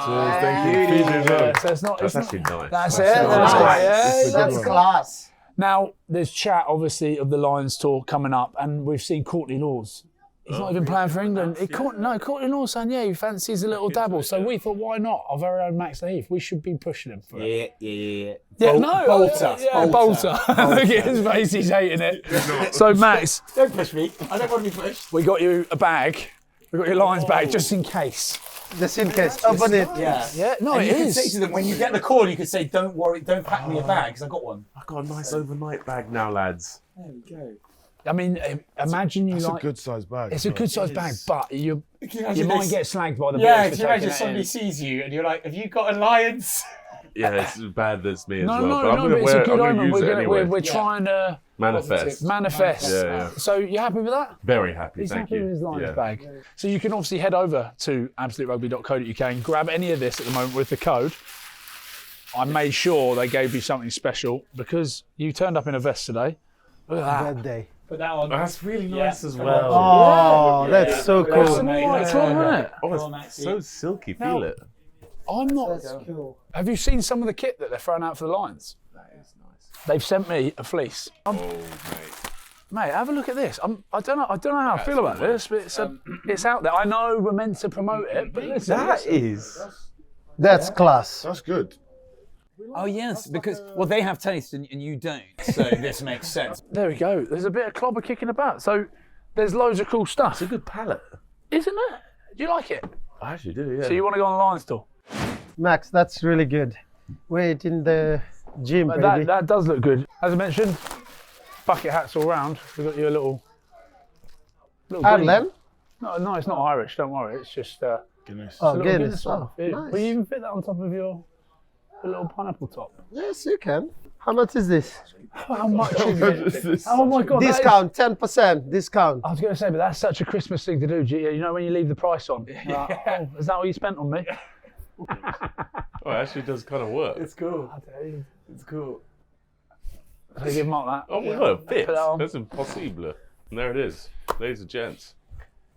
[SPEAKER 6] Cheers, thank you. Fiji as well.
[SPEAKER 4] So it's not.
[SPEAKER 2] That's actually nice.
[SPEAKER 4] That's it. That's
[SPEAKER 5] That's class.
[SPEAKER 4] Now, there's chat, obviously, of the Lions tour coming up, and we've seen Courtney Laws He's not even playing for England. Courtney Law saying, yeah, he fancies a little dabble. So we thought, why not? Our very own Max Heath. We should be pushing him for it.
[SPEAKER 3] Yeah. Bolter.
[SPEAKER 4] Bolter. Look at his face, he's hating it. So Max,
[SPEAKER 3] Don't push me. I don't want to be pushed.
[SPEAKER 4] we got you a bag. We got your Lions bag just in case.
[SPEAKER 5] Just in case. Open it.
[SPEAKER 3] Yeah.
[SPEAKER 4] Yeah, no,
[SPEAKER 3] And
[SPEAKER 4] it
[SPEAKER 3] you can
[SPEAKER 4] is.
[SPEAKER 3] say to them, when you get the call, you can say, don't worry, don't pack me a bag, because I got one.
[SPEAKER 2] I got a nice overnight bag now, lads.
[SPEAKER 3] There we go.
[SPEAKER 4] I mean, imagine you
[SPEAKER 6] It's
[SPEAKER 4] like.
[SPEAKER 6] a good sized bag.
[SPEAKER 4] It's a good sized bag, but you
[SPEAKER 3] imagine
[SPEAKER 4] might
[SPEAKER 3] this?
[SPEAKER 4] get slagged by the
[SPEAKER 3] Yeah,
[SPEAKER 4] boys
[SPEAKER 3] can
[SPEAKER 4] for
[SPEAKER 3] you imagine
[SPEAKER 4] taking it
[SPEAKER 3] somebody
[SPEAKER 4] in.
[SPEAKER 3] sees you and you're like, have you got Alliance?
[SPEAKER 2] Yeah, it's as bad as me as well.
[SPEAKER 4] No,
[SPEAKER 2] but I'm gonna
[SPEAKER 4] but it's
[SPEAKER 2] wear
[SPEAKER 4] a
[SPEAKER 2] it.
[SPEAKER 4] good
[SPEAKER 2] I'm gonna
[SPEAKER 4] omen.
[SPEAKER 2] use it anyway.
[SPEAKER 4] We're trying to
[SPEAKER 2] Manifest.
[SPEAKER 4] manifest.
[SPEAKER 2] Yeah.
[SPEAKER 4] So you happy with that?
[SPEAKER 2] Very happy.
[SPEAKER 4] He's
[SPEAKER 2] Thank
[SPEAKER 4] happy
[SPEAKER 2] you.
[SPEAKER 4] with his Lions
[SPEAKER 2] Yeah.
[SPEAKER 4] bag. So you can obviously head over to absoluterugby.co.uk and grab any of this at the moment with the code. I made sure they gave you something special because you turned up in a vest today. Look at that.
[SPEAKER 5] That day.
[SPEAKER 3] Put that on.
[SPEAKER 2] That's really nice as well.
[SPEAKER 5] Oh, that's so
[SPEAKER 4] That's
[SPEAKER 5] cool.
[SPEAKER 4] some white drum, isn't it?
[SPEAKER 2] Oh, it's so silky. Feel it.
[SPEAKER 4] I'm not.
[SPEAKER 5] Cool.
[SPEAKER 4] Have you seen some of the kit that they're throwing out for the Lions?
[SPEAKER 2] That is nice.
[SPEAKER 4] They've sent me a fleece.
[SPEAKER 2] Oh, mate.
[SPEAKER 4] Mate, have a look at this. I don't know how I feel about this, but it's out there. I know we're meant to promote it, but listen,
[SPEAKER 5] That's class.
[SPEAKER 6] That's good.
[SPEAKER 3] Oh, yes, because, well, they have taste and you don't, so this makes sense.
[SPEAKER 4] there we go. There's a bit of clobber kicking about. So there's loads of cool stuff.
[SPEAKER 2] It's a good palette.
[SPEAKER 4] Isn't it? Do you like it?
[SPEAKER 2] I actually do, yeah.
[SPEAKER 4] So you want to go on the Lions store?
[SPEAKER 5] Max, that's really good. Wait in the gym, baby.
[SPEAKER 4] That does look good. As I mentioned, bucket hats all round. We've got you a little
[SPEAKER 5] Ireland?
[SPEAKER 4] No, it's not Irish. Don't worry. It's just
[SPEAKER 6] Guinness.
[SPEAKER 5] Oh,
[SPEAKER 4] a little
[SPEAKER 5] Guinness.
[SPEAKER 4] one.
[SPEAKER 5] Oh, nice.
[SPEAKER 4] Will you even fit that on top of your little pineapple top?
[SPEAKER 5] Yes, you can. How much is this?
[SPEAKER 4] How much is it? Oh my God. that is-
[SPEAKER 5] Discount, 10% discount.
[SPEAKER 4] I was going to say, but that's such a Christmas thing to do. You know when you leave the price on? Oh, is that what you spent on me?
[SPEAKER 2] Oh, it actually does kind of work.
[SPEAKER 3] It's cool. It's cool.
[SPEAKER 4] So give Mark that.
[SPEAKER 2] Oh, well, it fits.
[SPEAKER 4] Put that on.
[SPEAKER 2] That's impossible. And there it is. Ladies and gents.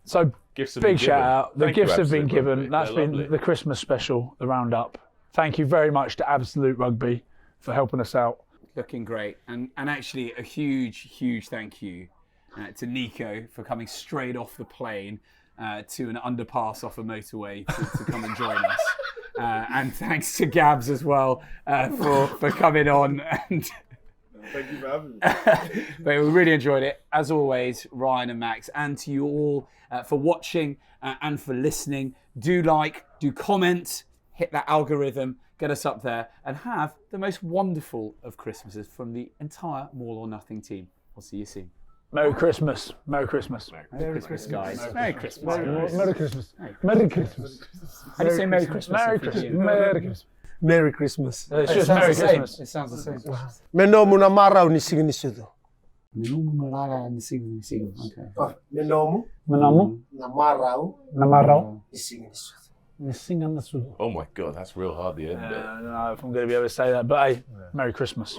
[SPEAKER 4] So
[SPEAKER 2] Gifts have
[SPEAKER 4] big
[SPEAKER 2] been
[SPEAKER 4] shout
[SPEAKER 2] given.
[SPEAKER 4] out. The
[SPEAKER 2] Thank you,
[SPEAKER 4] gifts have been
[SPEAKER 2] Absolute
[SPEAKER 4] given.
[SPEAKER 2] Rugby.
[SPEAKER 4] That's
[SPEAKER 2] They're
[SPEAKER 4] been
[SPEAKER 2] lovely.
[SPEAKER 4] the Christmas special, the roundup. Thank you very much to Absolute Rugby for helping us out.
[SPEAKER 3] Looking great. And actually, a huge thank you to Nico for coming straight off the plane to an underpass off a motorway to come and join us. And thanks to Gabs as well for coming on. And
[SPEAKER 6] Thank you for having me.
[SPEAKER 3] but we really enjoyed it, as always, Ryan and Max, and to you all for watching and for listening. Do like, do comment, hit that algorithm, get us up there, and have the most wonderful of Christmases from the entire More or Nothing team. We'll see you soon.
[SPEAKER 4] Merry Christmas. Merry Christmas.
[SPEAKER 3] Merry Christmas, guys. Merry Christmas.
[SPEAKER 4] Merry Christmas. Merry Christmas.
[SPEAKER 3] How do you say Merry Christmas?
[SPEAKER 4] Merry
[SPEAKER 3] in
[SPEAKER 4] Christmas.
[SPEAKER 3] Fijian?
[SPEAKER 4] Merry Christmas.
[SPEAKER 5] Merry Christmas.
[SPEAKER 4] It's
[SPEAKER 3] It
[SPEAKER 4] just
[SPEAKER 3] sounds
[SPEAKER 4] Merry
[SPEAKER 3] the same.
[SPEAKER 4] Christmas.
[SPEAKER 3] It sounds the same.
[SPEAKER 5] Menomu na maraw ni signisudo.
[SPEAKER 3] Okay.
[SPEAKER 5] Menomu
[SPEAKER 4] Manamu.
[SPEAKER 5] na maraw
[SPEAKER 4] Namarao.
[SPEAKER 5] ni signisudo.
[SPEAKER 4] Sing the song.
[SPEAKER 2] Oh my God, that's real hard, the end bit.
[SPEAKER 4] I don't know if I'm going to be able to say that, but hey, Merry Christmas.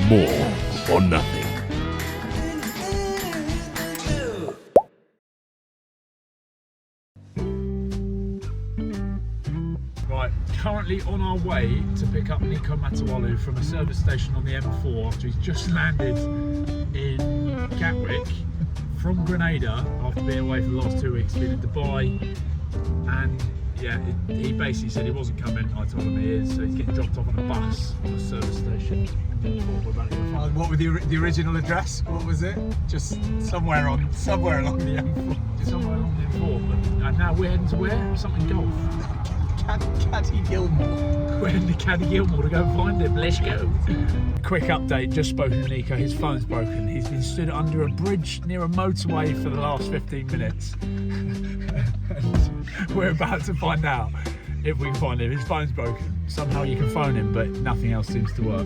[SPEAKER 2] More or nothing.
[SPEAKER 4] Right, currently on our way to pick up Niko Matawalu from a service station on the M4 after he's just landed in Gatwick from Grenada after being away for the last 2 weeks, been in Dubai, and yeah, he basically said he wasn't coming. I told him he is, so he's getting dropped off on a bus on a service station. We're about to go find
[SPEAKER 3] What was the original address? What was it? Just somewhere along the M4.
[SPEAKER 4] somewhere along the M4, and now we're heading to where? Something golf.
[SPEAKER 3] Caddy Gilmore.
[SPEAKER 4] We're heading to Caddy Gilmore to go and find him. Let's go. Quick update, just spoken to Nico. His phone's broken. He's been stood under a bridge near a motorway for the last 15 minutes. And we're about to find out if we can find him. His phone's broken. Somehow you can phone him, but nothing else seems to work.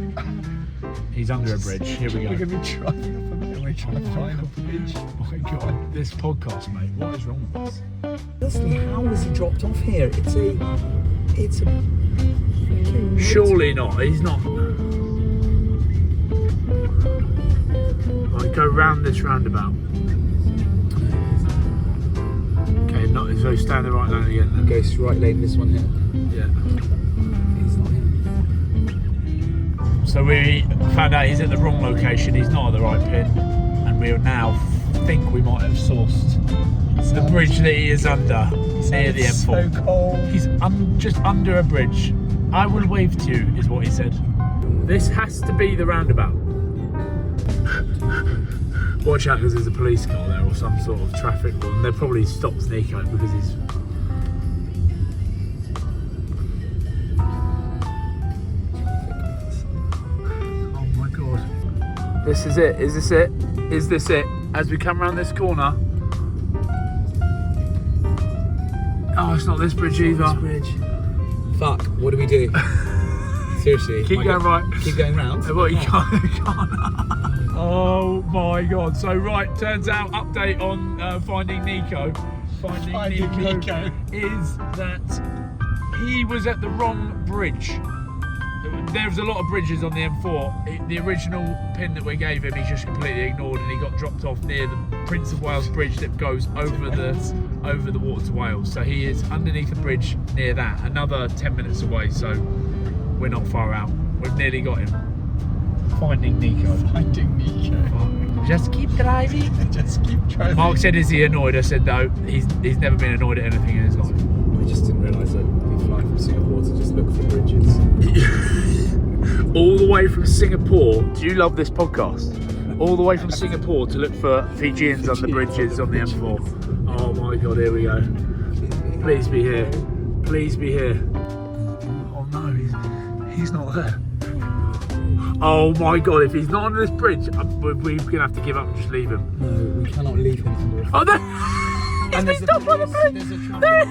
[SPEAKER 4] He's under a bridge. Here we go.
[SPEAKER 3] We're going to be driving up a motorway trying to find a bridge.
[SPEAKER 4] Oh my God, this podcast, mate. What is wrong with us?
[SPEAKER 3] Firstly, how was he dropped off here? It's a
[SPEAKER 4] Surely not. He's not. Right, go round this roundabout. Okay, not so stand the right lane again. Then.
[SPEAKER 3] Goes right lane, this one here.
[SPEAKER 4] Yeah.
[SPEAKER 3] He's not here.
[SPEAKER 4] So we found out he's at the wrong location. He's not at the right pin, and we now think we might have sourced the bridge that he is under near the M4.
[SPEAKER 3] So cold.
[SPEAKER 4] He's just under a bridge. I will wave to you, is what he said. This has to be the roundabout. Watch out, because there's a police car there or some sort of traffic law, and they probably stopped Nico because he's. Oh my god. This is it. Is this it? Is this it? As we come around this corner. Oh, it's not this bridge either.
[SPEAKER 3] Fuck, what do we do? Seriously.
[SPEAKER 4] Keep going right.
[SPEAKER 3] Keep going round?
[SPEAKER 4] Well, you can't. Oh my god. So, right, turns out, update on Finding Nico. Finding Nico is that he was at the wrong bridge. There's a lot of bridges on the M4. The original pin that we gave him, he just completely ignored, and he got dropped off near the Prince of Wales Bridge that goes over the water to Wales. So he is underneath a bridge near that, another 10 minutes away. So we're not far out. We've nearly got him. Finding Nico.
[SPEAKER 3] Finding Nico.
[SPEAKER 4] Just keep driving.
[SPEAKER 3] Just keep driving.
[SPEAKER 4] Mark said, "Is he annoyed?" I said, "No. He's never been annoyed at anything in his life."
[SPEAKER 3] I just didn't realise that we fly from Singapore to just look for bridges.
[SPEAKER 4] All the way from Singapore. Do you love this podcast? All the way from Singapore to look for Fijians on the bridges on the M4. Oh my god, here we go. Please be here. Please be here. Oh no, he's not there. Oh my god, if he's not on this bridge, we're gonna have to give up and just leave him.
[SPEAKER 3] No, we cannot leave him under a
[SPEAKER 4] Oh no!
[SPEAKER 3] And
[SPEAKER 4] He's been stopped on the bridge!
[SPEAKER 3] There's a traffic.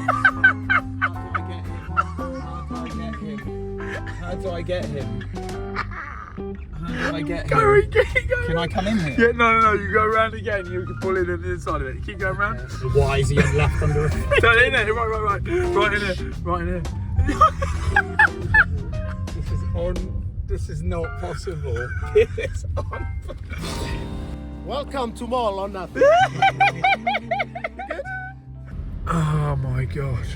[SPEAKER 3] How do I get him? How do I get him?
[SPEAKER 4] Go.
[SPEAKER 3] Can I come in here?
[SPEAKER 4] Yeah, no, you go around again, you can pull in on the inside of it. Keep going round.
[SPEAKER 3] Why is he left under a...
[SPEAKER 4] Turn in there, right. Right in here.
[SPEAKER 3] This is not possible. It's on.
[SPEAKER 5] Welcome to Mall or Nothing.
[SPEAKER 4] Oh my god.